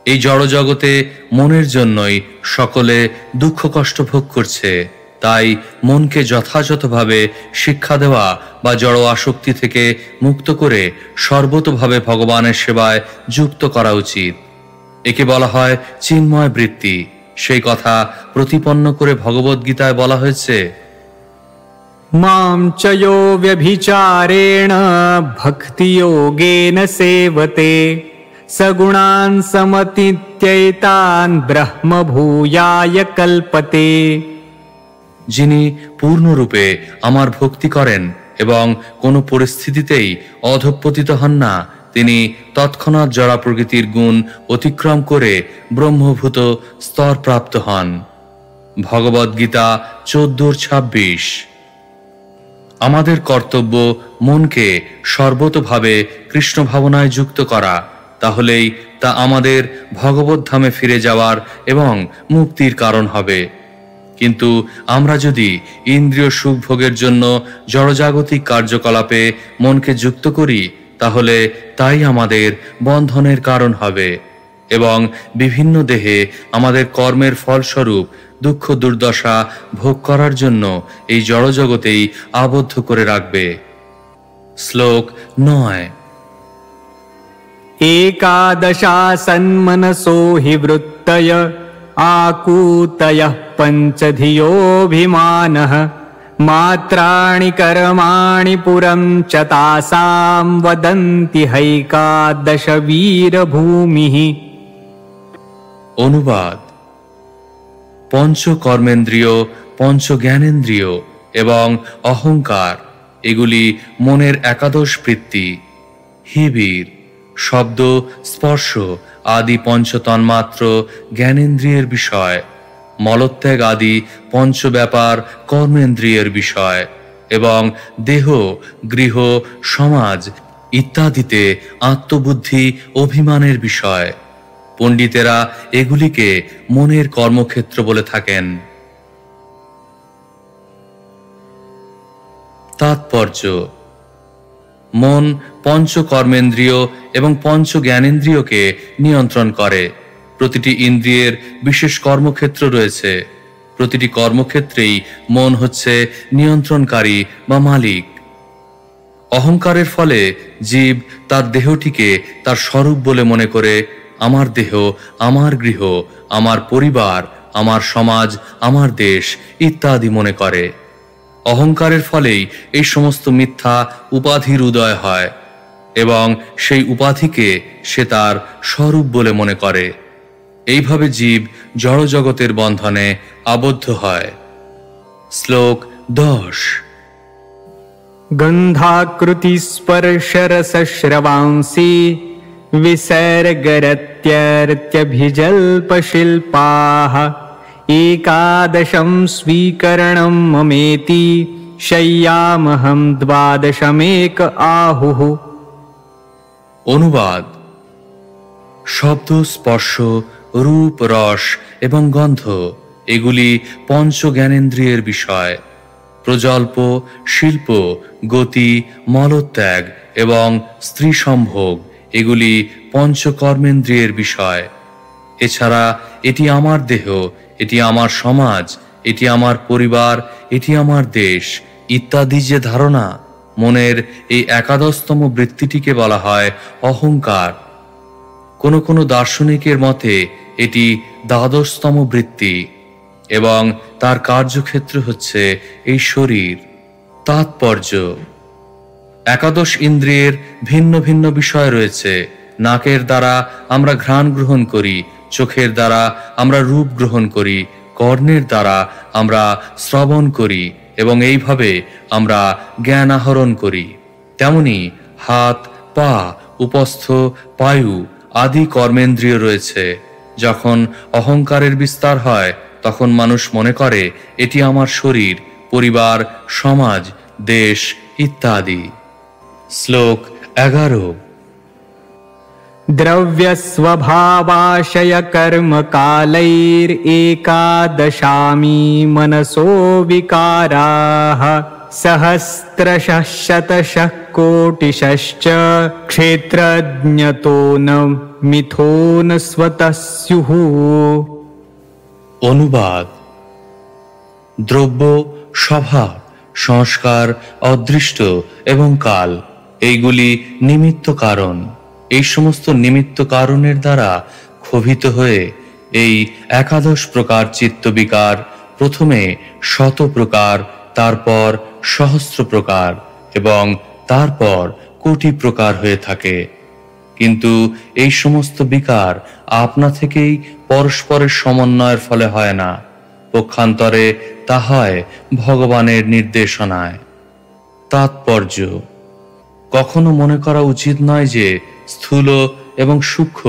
এই জড়জগতে মনের জন্যই সকলে দুঃখ কষ্ট ভোগ করছে। তাই মনকে যথাযথভাবে শিক্ষা দেওয়া বা জড় আসক্তি থেকে মুক্ত করে সর্বতোভাবে ভগবানের সেবায় যুক্ত করা উচিত। একে বলা হয় চিন্ময় বৃত্তি। সেই কথা প্রতিপন্ন করে ভগবদ্গীতায় বলা হয়েছে, मां च यो व्यभिचारेण भक्तियोगेन सेवते सगुणान् समतीत्यैतान् ब्रह्मभूयाय कल्पते। যিনি পূর্ণরূপে আমার ভক্তি করেন এবং কোনো পরিস্থিতিতেই অধঃপতিত হন না, তিনি তৎক্ষণাৎ জড়া প্রকৃতির গুণ অতিক্রম করে ব্রহ্মভূত স্তর প্রাপ্ত হন। ভগবদ্গীতা 14:26। আমাদের কর্তব্য মনকে সর্বতোভাবে কৃষ্ণ ভাবনায় যুক্ত করা, তাহলেই তা আমাদের ভগবত ধামে ফিরে যাওয়ার এবং মুক্তির কারণ হবে। কিন্তু আমরা যদি ইন্দ্রিয় সুখ ভোগের জন্য জড়জাগতিক কার্যকলাপে মনকে যুক্ত করি, তাহলে তাই আমাদের বন্ধনের কারণ হবে এবং বিভিন্ন দেহে আমাদের কর্মের ফলস্বরূপ দুঃখ দুর্দশা ভোগ করার জন্য এই জড়জগতেই আবদ্ধ করে রাখবে। শ্লোক 9। एकादशासन्मनसो हि वृत्तय आकूतयः पञ्चधियोऽभिमानः मात्राणि कर्माणि पुरं च तासां वदन्ति हैकादश वीरभूमिः। অনুবাদ: পঞ্চ কর্মেন্দ্রিয়, পঞ্চ জ্ঞানেন্দ্রিয় এবং অহংকার এগুলি মনের একাদশ বৃত্তি। হিবীর শব্দ, স্পর্শ আদি পঞ্চ তন্মাত্র জ্ঞানেন্দ্রিয়ের বিষয়, মলত্যাগ আদি পঞ্চ ব্যাপার কর্মেন্দ্রিয়ের বিষয় এবং দেহ, গৃহ, সমাজ ইত্যাদিতে আত্মবুদ্ধি অভিমানের বিষয়। পণ্ডিতেরা এগুলিকে মনের কর্মক্ষেত্র বলে থাকেন। তাৎপর্য: মন পঞ্চ কর্মেন্দ্রিয় এবং পঞ্চ জ্ঞানেন্দ্রিয়কে নিয়ন্ত্রণ করে। প্রতিটি ইন্দ্রিয়ের বিশেষ কর্মক্ষেত্র রয়েছে। প্রতিটি কর্মক্ষেত্রেই মন হচ্ছে নিয়ন্ত্রণকারী বা মালিক। অহংকারের ফলে জীব তার দেহটিকে তার স্বরূপ বলে মনে করে আমার দেহ, আমার গৃহ, আমার পরিবার, আমার সমাজ, আমার দেশ ইত্যাদি মনে করে। অহংকারের ফলেই এই সমস্ত মিথ্যা উপাধির উদয় হয় এবং সেই উপাধিকে সে তার স্বরূপ বলে মনে করে। এইভাবে জীব জড়জগতের বন্ধনে আবদ্ধ হয়। শ্লোক 10। गन्धाकृति स्पर्शरसश्रवांसि विसर्गरत्यर्त्यभिजल्पशिल्पाः एकादशं स्वीकरणं ममेति शय्यामहं द्वादशमेक आहुः। অনুবাদ: শব্দ, স্পর্শ, রূপ, রস এবং গন্ধ এগুলি পঞ্চ জ্ঞানেন্দ্রিয়ের বিষয়। প্রজল্প, শিল্প, গতি, মলত্যাগ এবং স্ত্রী সম্ভোগ এগুলি পঞ্চ কর্মেন্দ্রিয়ের বিষয়। এছাড়া এটি আমার দেহ, এটি আমার সমাজ, এটি আমার পরিবার, এটি আমার দেশ ইত্যাদি যে ধারণা, মনের এই একাদশতম বৃত্তিটিকে বলা হয় অহংকার। কোনো কোনো দার্শনিকের মতে এটি দ্বাদশতম বৃত্তি এবং তার কার্যক্ষেত্র হচ্ছে এই শরীর। তাৎপর্য: একাদশ ইন্দ্রিয়ের ভিন্ন ভিন্ন বিষয় রয়েছে। নাকের দ্বারা আমরা ঘ্রাণ গ্রহণ করি, চোখের দ্বারা আমরা রূপ গ্রহণ করি, কর্ণের দ্বারা আমরা শ্রবণ করি এবং এইভাবে আমরা জ্ঞান আহরণ করি। তেমনি হাত, পা, উপস্থ, পায়ু আদি কর্মেন্দ্রিয় রয়েছে। যখন অহংকারের বিস্তার হয় তখন মানুষ মনে করে এটি আমার শরীর, পরিবার, সমাজ, দেশ ইত্যাদি। শ্লোক 11। द्रव्यस्वभावाशय कर्मकालैरेकादशामी मनसो विकाराः सहस्रशः शतशः कोटिशश्च क्षेत्रज्ञतो न मिथो न स्वतः स्युः। অনুবাদ: দ্রব্য, স্বভাব, সংস্কার, অদৃষ্ট এবং কাল এইগুলি নিমিত্ত কারণ। এই সমস্ত নিমিত্ত কারণের দ্বারা ক্ষোভিত হয়ে এই একাদশ প্রকার চিত্তবিকার প্রথমে 100 প্রকার, তারপর সহস্র প্রকার এবং তারপর কোটি প্রকার হয়ে থাকে। কিন্তু এই সমস্ত বিকার আপনা থেকেই পরস্পরের সমন্বয়ের ফলে হয় না, পক্ষান্তরে তা হয় ভগবানের নির্দেশনায়। তাৎপর্য: কখনো মনে করা উচিত নয় যে স্থূল এবং সূক্ষ্ম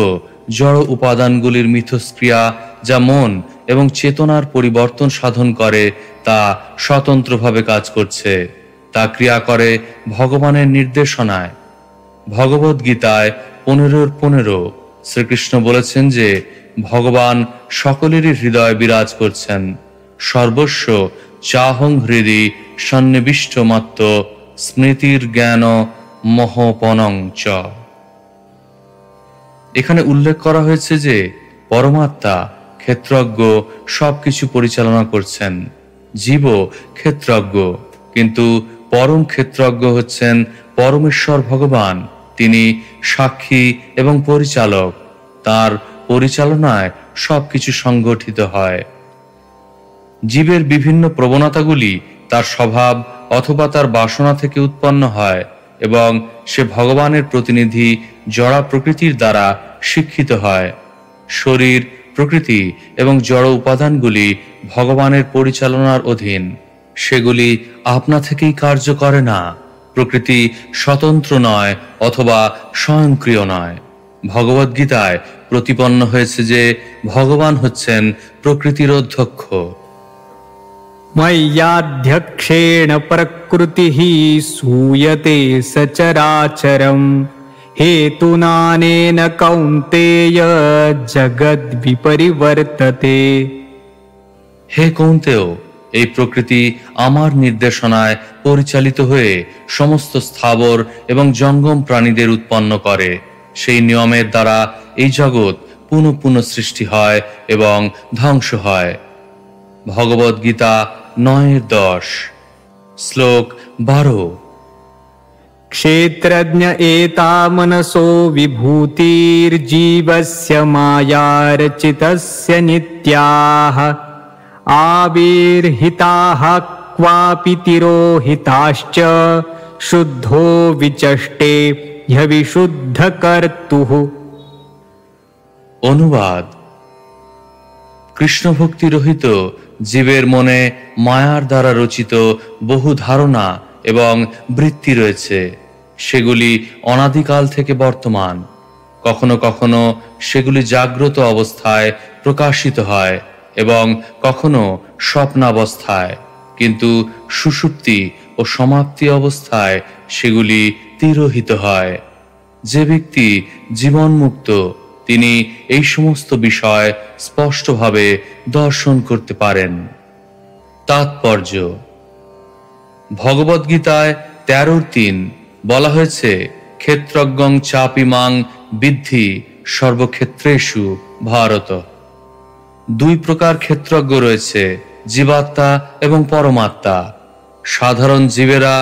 জড় উপাদানগুলির মিথস্ক্রিয়া যা মন এবং চেতনার পরিবর্তন সাধন করে তা স্বতন্ত্রভাবে কাজ করছে, তা ক্রিয়া করে ভগবানের নির্দেশনায়। ভগবদ গীতায় 15:15 শ্রীকৃষ্ণ বলেছেন যে ভগবান সকলেরই হৃদয়ে বিরাজ করছেন। সর্বস্ব চাহং হৃদি সন্নিবিষ্টমাত্র স্মৃতির জ্ঞান মহপনং চ। এখানে উল্লেখ করা হয়েছে যে পরমাত্মা ক্ষেত্রজ্ঞ সবকিছু পরিচালনা করছেন, জীবও ক্ষেত্রজ্ঞ, কিন্তু পরম ক্ষেত্রজ্ঞ হচ্ছেন পরমেশ্বর ভগবান। তিনি সাক্ষী এবং পরিচালক, তার পরিচালনায় সবকিছু সংগঠিত হয়। জীবের বিভিন্ন প্রবণতাগুলি তার স্বভাব অথবা তার বাসনা থেকে উৎপন্ন হয় এবং সে ভগবানের প্রতিনিধি জড়া প্রকৃতির দ্বারা শিক্ষিত হয়। শরীর, প্রকৃতি এবং জড় উপাদানগুলি ভগবানের পরিচালনার অধীন, সেগুলি আপনা থেকেই কার্য করে না। প্রকৃতি স্বতন্ত্র নয় অথবা স্বয়ংক্রিয় নয়। ভগবদ্গীতায় প্রতিপন্ন হয়েছে যে ভগবান হচ্ছেন প্রকৃতির অধ্যক্ষ। मय्याध्यक्षेण प्रकृतिः सूयते सचराचरम् हेतुनानेन कौन्तेय जगद्विपरिवर्तते। হে কৌন্তেয়, এই প্রকৃতি আমার নির্দেশনায় পরিচালিত হয়ে সমস্ত স্থাবর এবং জঙ্গম প্রাণীদের উৎপন্ন করে। সেই নিয়মের দ্বারা এই জগৎ পুনঃ পুনঃ সৃষ্টি হয় এবং ধ্বংস হয়। ভগবদ্গীতা 9:10, শ্লোক 12। क्षेत्रज्ञ एता मनसो विभूतिर्जीवस्य मायारचितस्य नित्याः आविर्हिताः क्वापि तिरोहिताश्च शुद्धो विचष्टे ह्यविशुद्धकर्तुः। অনুবাদ: কৃষ্ণ ভক্তি রহিত জীবের মনে মায়ার দ্বারা রচিত বহু ধারণা এবং বৃত্তি রয়েছে। সেগুলি অনাদিকাল থেকে বর্তমান। কখনো কখনো সেগুলি জাগ্রত অবস্থায় প্রকাশিত হয় এবং কখনো স্বপ্নাবস্থায়, কিন্তু সুষুপ্তি ও সমাপ্তি অবস্থায় সেগুলি তিরোহিত হয়। যে ব্যক্তি জীবনমুক্ত তিনি এই সমস্ত বিষয় স্পষ্টভাবে দর্শন করতে পারেন। তাৎপর্য: ভগবদ্গীতায় 13:3 বলা হয়েছে, ক্ষেত্রজ্ঞং চাপিমাং বিদ্ধি সর্বক্ষেত্রেষু ভারত। দুই প্রকার ক্ষেত্রজ্ঞ রয়েছে, জীবাত্মা এবং পরমাত্মা। সাধারণ জীবেরা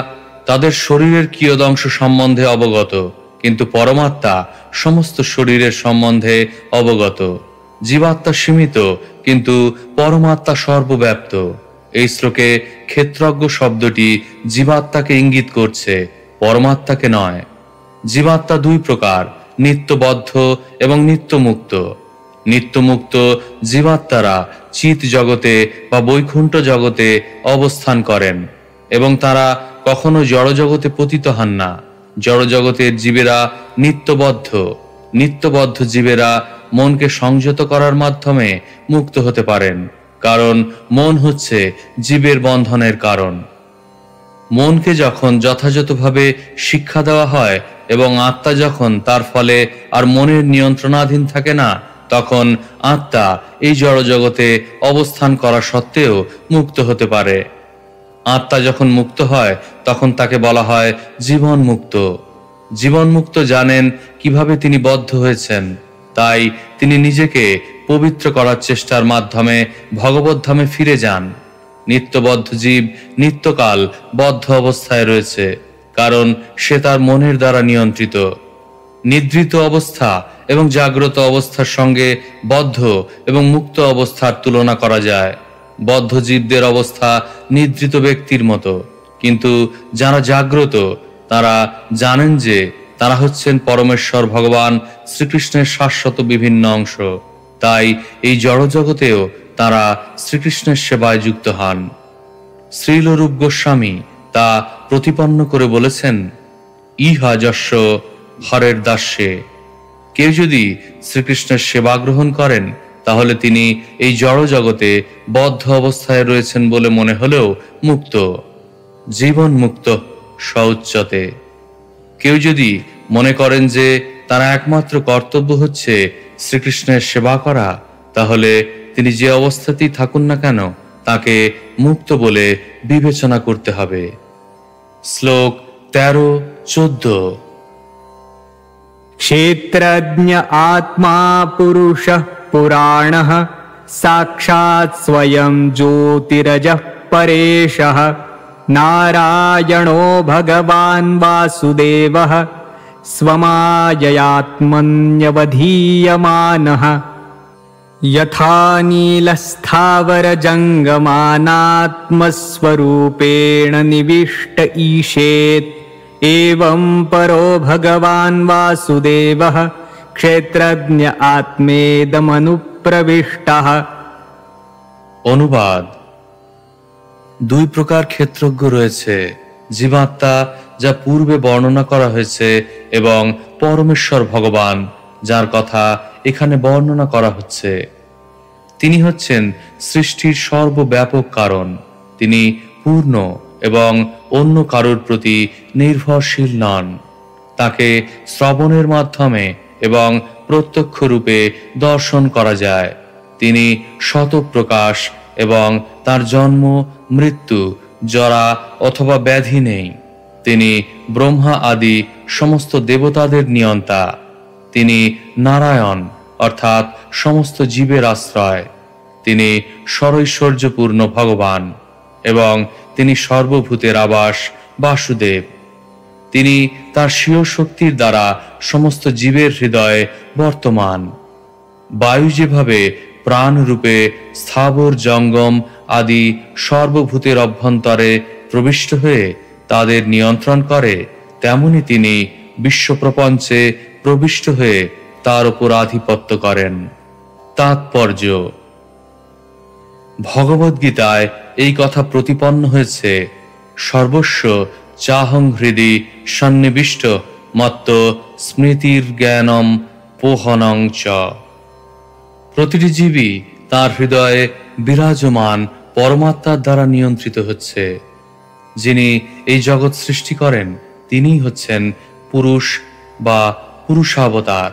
তাদের শরীরের কিয়দংশ সম্বন্ধে অবগত, কিন্তু পরমাত্মা সমস্ত শরীরের সম্বন্ধে অবগত। জীবাত্মা সীমিত, কিন্তু পরমাত্মা সর্বব্যাপ্ত। এই শ্লোকে ক্ষেত্রজ্ঞ শব্দটি জীবাত্মাকে ইঙ্গিত করছে, পরমাত্মাকে নয়। জীবাত্মা দুই প্রকার, নিত্যবদ্ধ এবং নিত্যমুক্ত। নিত্যমুক্ত জীবাত্মারা চিৎ জগতে বা বৈকুণ্ঠ জগতে অবস্থান করেন এবং তারা কখনো জড়জগতে পতিত হন না। জড়জগতের জীবেরা নিত্যবদ্ধ। নিত্যবদ্ধ জীবেরা মনকে সংযত করার মাধ্যমে মুক্ত হতে পারেন, কারণ মন হচ্ছে জীবের বন্ধনের কারণ। মনকে যখন যথাযথভাবে শিক্ষা দেওয়া হয় এবং আত্মা যখন তার ফলে আর মনের নিয়ন্ত্রণাধীন থাকে না, তখন আত্মা এই জড়জগতে অবস্থান করা সত্ত্বেও মুক্ত হতে পারে। আত্মা যখন মুক্ত হয় তখন তাকে বলা হয় জীবন মুক্ত। জীবন মুক্ত জানেন কিভাবে তিনি বদ্ধ হয়েছেন, তাই তিনি নিজেকে পবিত্র করার চেষ্টার মাধ্যমে ভগবদ্ধামে ফিরে যান। নিত্যবদ্ধ জীব নিত্যকাল বদ্ধ অবস্থায় রয়েছে, কারণ সে তার মনের দ্বারা নিয়ন্ত্রিত। নিদ্রিত অবস্থা এবং জাগ্রত অবস্থার সঙ্গে বদ্ধ এবং মুক্ত অবস্থার তুলনা করা যায়। বদ্ধ জীবদের অবস্থা নিদ্রিত ব্যক্তির মতো, কিন্তু যারা জাগ্রত তারা জানেন যে তারা হচ্ছেন পরমেশ্বর ভগবান শ্রীকৃষ্ণের শাশ্বত বিভিন্ন অংশ। তাই এই জড়জগতেও তারা শ্রীকৃষ্ণের সেবায় যুক্ত হন। শ্রীল রূপ গোস্বামী তা প্রতিপন্ন করে বলেছেন, ইহা যস্য হরের দাস্যে। কেউ যদি শ্রীকৃষ্ণের সেবা গ্রহণ করেন তাহলে তিনি এই জড় জগতে বদ্ধ অবস্থায় রয়েছেন বলে মনে হলেও মুক্ত, জীবন মুক্ত সউচ্চতে। কেউ যদি মনে করেন যে তার একমাত্র কর্তব্য হচ্ছে শ্রীকৃষ্ণের সেবা করা, তাহলে তিনি যে অবস্থাতেই থাকুন না কেন তাকে মুক্ত বলে বিবেচনা করতে হবে। শ্লোক 13-14। क्षेत्रज्ञ आत्मा पुरुषः पुराणः साक्षात् स्वयं ज्योतिरजः परेशः नारायणो भगवान् वासुदेवः स्वमाययात्मन्यवधीयमानः यथा नीलस्थावरजङ्गमानात्मस्वरूपेण निविष्ट ईशेत् एवं परो भगवान् वासुदेवः क्षेत्रज्ञ आत्मेदमनुप्रविष्टः। অনুবাদ: দুই প্রকার ক্ষেত্রজ্ঞ রয়েছে, জীবাত্মা যা পূর্বে বর্ণনা করা হয়েছে এবং পরমেশ্বর ভগবান যার কথা এখানে বর্ণনা করা হচ্ছে। তিনি হচ্ছেন সৃষ্টির সর্বব্যাপক কারণ। তিনি পূর্ণ এবং অন্য কারোর প্রতি নির্ভরশীল নন। তাকে শ্রবণের মাধ্যমে এবং প্রত্যক্ষ রূপে দর্শন করা যায়। তিনি স্বতঃপ্রকাশ এবং তার জন্ম, মৃত্যু, জরা অথবা ব্যাধি নেই। তিনি ব্রহ্মা আদি সমস্ত দেবতাদের নিয়ন্তা। তিনি নারায়ণ অর্থাৎ সমস্ত জীবের আশ্রয়। তিনি সরৈশ্বর্যপূর্ণ ভগবান এবং তিনি সর্বভূতের আবাস বাসুদেব। তিনি তার স্বীয় শক্তির দ্বারা সমস্ত জীবের হৃদয়ে বর্তমান। বায়ু যেভাবে প্রাণ রূপে স্থাবর জঙ্গম আদি সর্বভূতের অভ্যন্তরে প্রবিষ্ট হয়ে তাদের নিয়ন্ত্রণ করে, তেমনি তিনি বিশ্বপ্রপঞ্চে প্রবিষ্ট হয়ে তার উপর আধিপত্য করেন। তাৎপর্য: ভগবদ্গীতায় এই কথা প্রতিপন্ন হয়েছে, সর্বস্ব চাহং হৃদি সন্নিবিষ্ট মত্ত স্মৃতির জ্ঞানম পোহনং চ। প্রতিটি জীবই তার হৃদয়ে বিরাজমান পরমাত্মার দ্বারা নিয়ন্ত্রিত হচ্ছে। যিনি এই জগৎ সৃষ্টি করেন তিনিই হচ্ছেন পুরুষ বা পুরুষাবতার।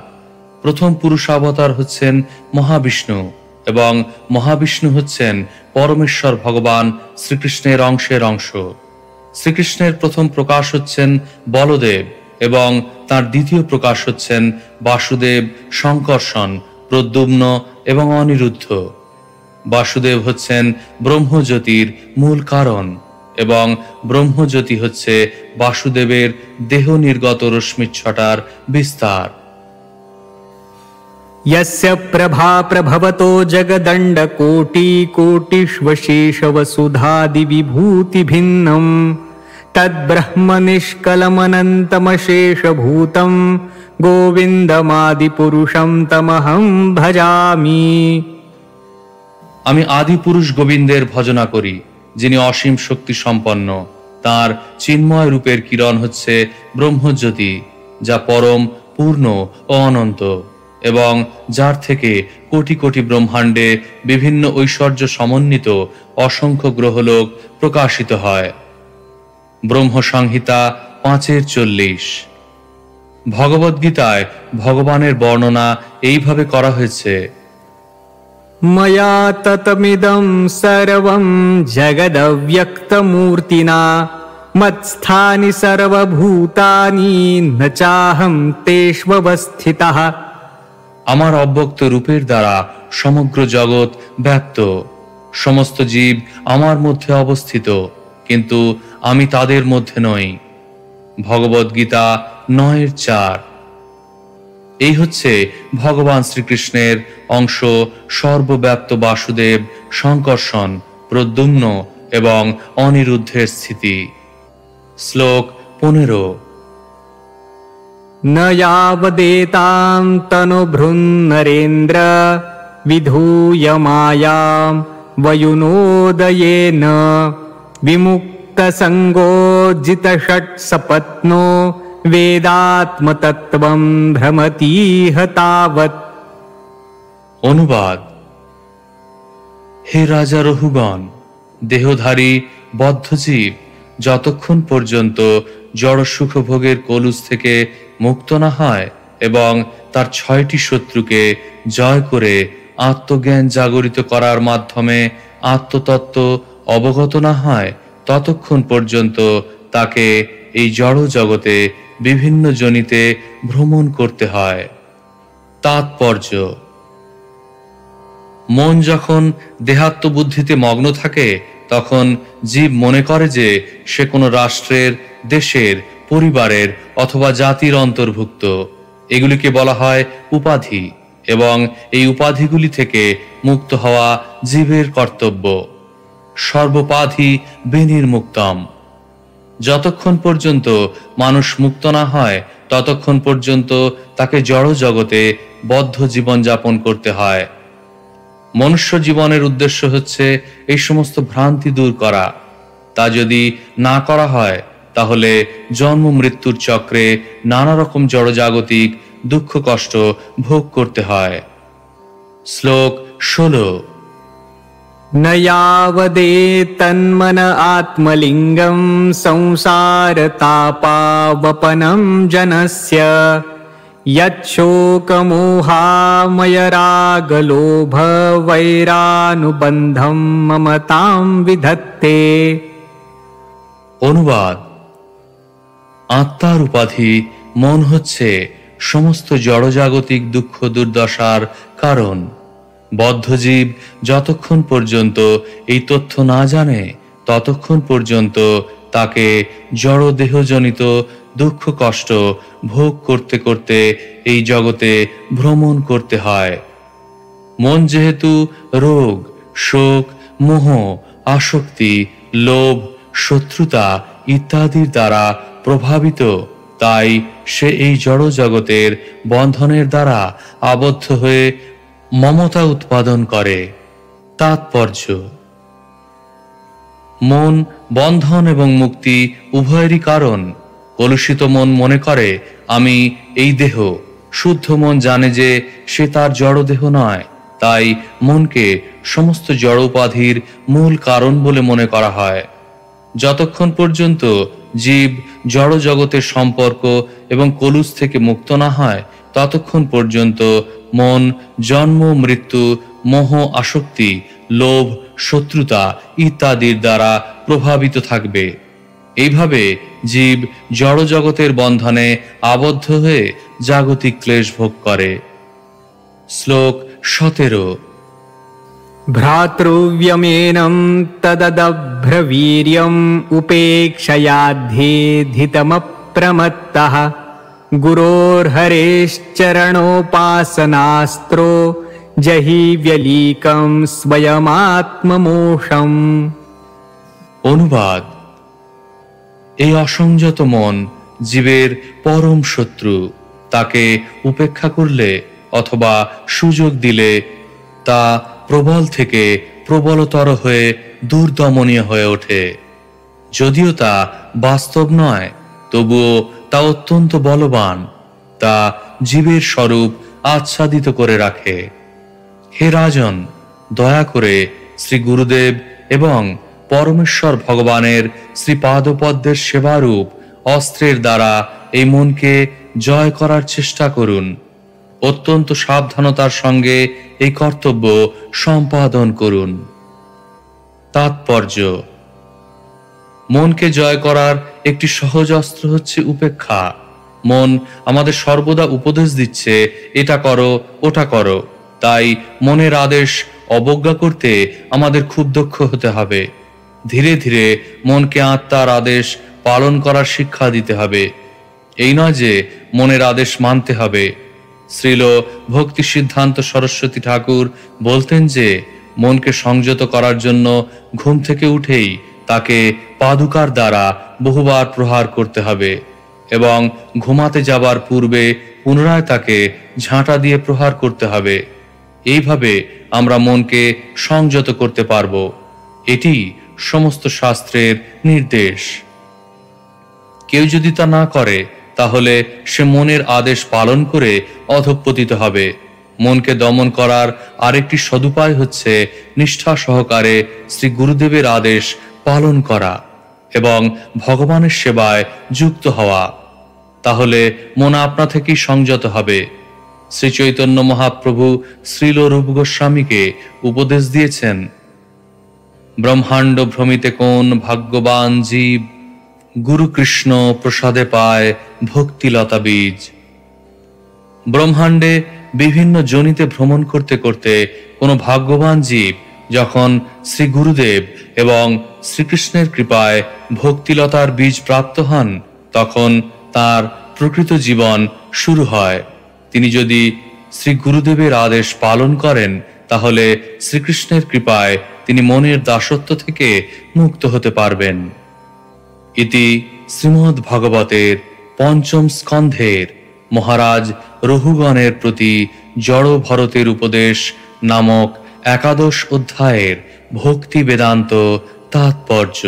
প্রথম পুরুষাবতার হচ্ছেন মহাবিষ্ণু এবং মহাবিষ্ণু হচ্ছেন পরমেশ্বর ভগবান শ্রীকৃষ্ণের অংশের অংশ। শ্রীকৃষ্ণের প্রথম প্রকাশ হচ্ছেন বলদেব এবং তার দ্বিতীয় প্রকাশ হচ্ছেন বাসুদেব, শঙ্কর্ষণ, প্রদ্যুম্ন এবং অনিরুদ্ধ। বাসুদেব হচ্ছেন ব্রহ্মজ্যোতির মূল কারণ এবং ব্রহ্মজ্যোতি হচ্ছে বাসুদেবের দেহ নির্গত রশ্মিচ্ছটার বিস্তার। यस्य प्रभा प्रभवतो जगदण्डकोटिकोटिष्वशेषवसुधादिविभूतिभिन्नम् तद्ब्रह्मनिष्कलमनन्तमशेषभूतं गोविन्दमादिपुरुषं तमहं भजामि। আমি আদি পুরুষ গোবিন্দের ভজনা করি, যিনি অসীম শক্তি সম্পন্ন। তার চিন্ময় রূপের কিরণ হচ্ছে ব্রহ্মজ্যোতি, যা পরম, পূর্ণ ও অনন্ত এবং যার থেকে কোটি কোটি ব্রহ্মাণ্ডে বিভিন্ন ঐশ্বর্য সমন্বিত অসংখ্য গ্রহলোক প্রকাশিত হয়। ব্রহ্ম সংহিতা 5:40। ভগবদ্গীতায় ভগবানের বর্ণনা এইভাবে করা হয়েছে: मया ततमिदं सर्वं जगदव्यक्तमूर्तिना मत्स्थानि सर्वभूतानि न चाहं तेष्वस्थितः। আমার অব্যক্ত রূপের দ্বারা সমগ্র জগৎ ব্যক্ত। সমস্ত জীব আমার মধ্যে অবস্থিত, কিন্তু আমি তাদের মধ্যে নই। ভগবদ্গীতা 9:4। এই হচ্ছে ভগবান শ্রীকৃষ্ণের অংশ সর্বব্যাপ্ত বাসুদেব, শঙ্কর্ষণ, প্রদ্যুম্ন এবং অনিরুদ্ধের স্থিতি। শ্লোক 15। न यावदेतां तनुभृन्नरेन्द्र विधूयमायां वयुनोदयेन विमुक्तसङ्गो जितषट्सपत्नो वेदात्मतत्त्वं भ्रमतीह तावत्। অনুবাদ: হে রাজা রহুগণ, দেহধারী বদ্ধজীব যতক্ষণ পর্যন্ত জড় সুখভোগের কলুষ থেকে মুক্ত না হয় এবং তার 6টি শত্রুকে জয় করে আত্মজ্ঞান জাগরিত করার মাধ্যমে আত্মতত্ত্ব অবগত না হয় ততক্ষণ পর্যন্ত তাকে এই জড় জগতে বিভিন্ন যোনিতে ভ্রমণ করতে হয়। তাৎপর্য: মন যখন দেহাত্মবুদ্ধিতে মগ্ন থাকে তখন জীব মনে করে যে সে কোনো রাষ্ট্রের, দেশের, পরিবারের অথবা জাতির অন্তর্ভুক্ত। এগুলিকে বলা হয় উপাধি, এবং এই উপাধিগুলি থেকে মুক্ত হওয়া জীবের কর্তব্য। সর্বোপাধি বিনির্মুক্তম। যতক্ষণ পর্যন্ত মানুষ মুক্ত না হয় ততক্ষণ পর্যন্ত তাকে জড় জগতে বদ্ধ জীবনযাপন করতে হয়। মনুষ্য জীবনের উদ্দেশ্য হচ্ছে এই সমস্ত ভ্রান্তি দূর করা। তা যদি না করা হয় তাহলে জন্ম মৃত্যুর চক্রে নানা রকম জড়জাগতিক দুঃখ কষ্ট ভোগ করতে হয়। শ্লোক 16। न यावदेतन्मन आत्मलिङ्गं संसारतापावपनं जनस्य यच्छोकमोहामयरागलोभवैरानुबन्धं ममतां विधत्ते। অনুবাদ: আত্মার উপাধি মন হচ্ছে সমস্ত জড়জাগতিক দুঃখ দুর্দশার কারণ। বদ্ধজীব যতক্ষণ পর্যন্ত এই তথ্য না জানে ততক্ষণ পর্যন্ত তাকে জড় দেহজনিত দুঃখ কষ্ট ভোগ করতে করতে এই জগতে ভ্রমণ করতে হয়। মন যেহেতু রোগ, শোক, মোহ, আসক্তি, লোভ, শত্রুতা ইত্যাদির দ্বারা প্রভাবিত, তাই সে এই জড় জগতের বন্ধনের দ্বারা আবদ্ধ হয়ে মমতা উৎপাদন করে। তাৎপর্য: মন বন্ধন এবং মুক্তি উভয়েরই কারণ। কলুষিত মন মনে করে আমি এই দেহ। শুদ্ধ মন জানে যে সে তার জড় দেহ নয়, তাই মনকে সমস্ত জড় উপাধির মূল কারণ বলে মনে করা হয়। যতক্ষণ পর্যন্ত জীব জড় জগতের সম্পর্ক এবং কলুষ থেকে মুক্ত না হয় ততক্ষণ পর্যন্ত মন জন্ম মৃত্যু, মোহ, আসক্তি, লোভ, শত্রুতা ইত্যাদির দ্বারা প্রভাবিত থাকবে। এইভাবে জীব জড় জগতের বন্ধনে আবদ্ধ হয়ে জাগতিক ক্লেশ ভোগ করে। শ্লোক 17। भ्रातृव्यमेनं तददभ्रवीर्यम् उपेक्षयाध्येधितमप्रमत्तः गुरोर्हरेश्चरणोपासनास्त्रो जहि व्यलीकं स्वयमात्ममोषम्। অনুবাদ: এই অসংযত মন জীবের পরম শত্রু। তাকে উপেক্ষা করলে অথবা সুযোগ দিলে তা প্রবল থেকে প্রবলতর হয়ে দুর্দমনীয় হয়ে ওঠে। যদিও তা বাস্তব নয়, তবুও তা অত্যন্ত বলবান। তা জীবের স্বরূপ আচ্ছাদিত করে রাখে। হে রাজন, দয়া করে শ্রী গুরুদেব এবং পরমেশ্বর ভগবানের শ্রীপাদপদ্মের সেবারূপ অস্ত্রের দ্বারা এই মনকে জয় করার চেষ্টা করুন। অত্যন্ত সাবধানতার সঙ্গে এই কর্তব্য সম্পাদন করুন। তাৎপর্য: মনকে জয় করার একটি সহজ অস্ত্র হচ্ছে উপেক্ষা। মন আমাদের সর্বদা উপদেশ দিচ্ছে এটা করো, ওটা করো। তাই মনের আদেশ অবজ্ঞা করতে আমাদের খুব দক্ষ হতে হবে। ধীরে ধীরে মনকে আত্মার আদেশ পালন করার শিক্ষা দিতে হবে। এই নয় যে মনের আদেশ মানতে হবে। শ্রীল ভক্তি সিদ্ধান্ত সরস্বতী ঠাকুর বলতেন যে মনকে সংযত করার জন্য ঘুম থেকে উঠেই তাকে পাদুকার দ্বারা বহুবার প্রহার করতে হবে এবং ঘুমাতে যাবার পূর্বে পুনরায় তাকে ঝাঁটা দিয়ে প্রহার করতে হবে। এইভাবে আমরা মনকে সংযত করতে পারব। এটি সমস্ত শাস্ত্রের নির্দেশ। কেউ যদি তা না করে তাহলে সে মনের আদেশ পালন করে অধঃপতিত হবে। মনকে দমন করার আরেকটি সদুপায় হচ্ছে নিষ্ঠা সহকারে শ্রী গুরুদেবের আদেশ পালন করা এবং ভগবানের সেবায় যুক্ত হওয়া। তাহলে মন আপনা থেকেই সংযত হবে। শ্রী চৈতন্য মহাপ্রভু শ্রীল রূপ গোস্বামীকে উপদেশ দিয়েছেন, ব্রহ্মাণ্ড ভ্রমিতে কোন ভাগ্যবান জীব, গুরু কৃষ্ণ প্রসাদে পায় ভক্তিলতা বীজ। ব্রহ্মাণ্ডে বিভিন্ন যোনিতে ভ্রমণ করতে করতে কোনো ভাগ্যবান জীব যখন শ্রী গুরুদেব এবং শ্রীকৃষ্ণের কৃপায় ভক্তিলতার বীজ প্রাপ্ত হন, তখন তার প্রকৃত জীবন শুরু হয়। তিনি যদি শ্রী গুরুদেবের আদেশ পালন করেন, তাহলে শ্রীকৃষ্ণের কৃপায় তিনি মনের দাসত্ব থেকে মুক্ত হতে পারবেন। ইতি শ্রীমদ্ ভাগবতের পঞ্চম স্কন্ধের মহারাজ রহুগণের প্রতি জড় ভরতের উপদেশ নামক একাদশ অধ্যায়ের ভক্তি বেদান্ত তাৎপর্য।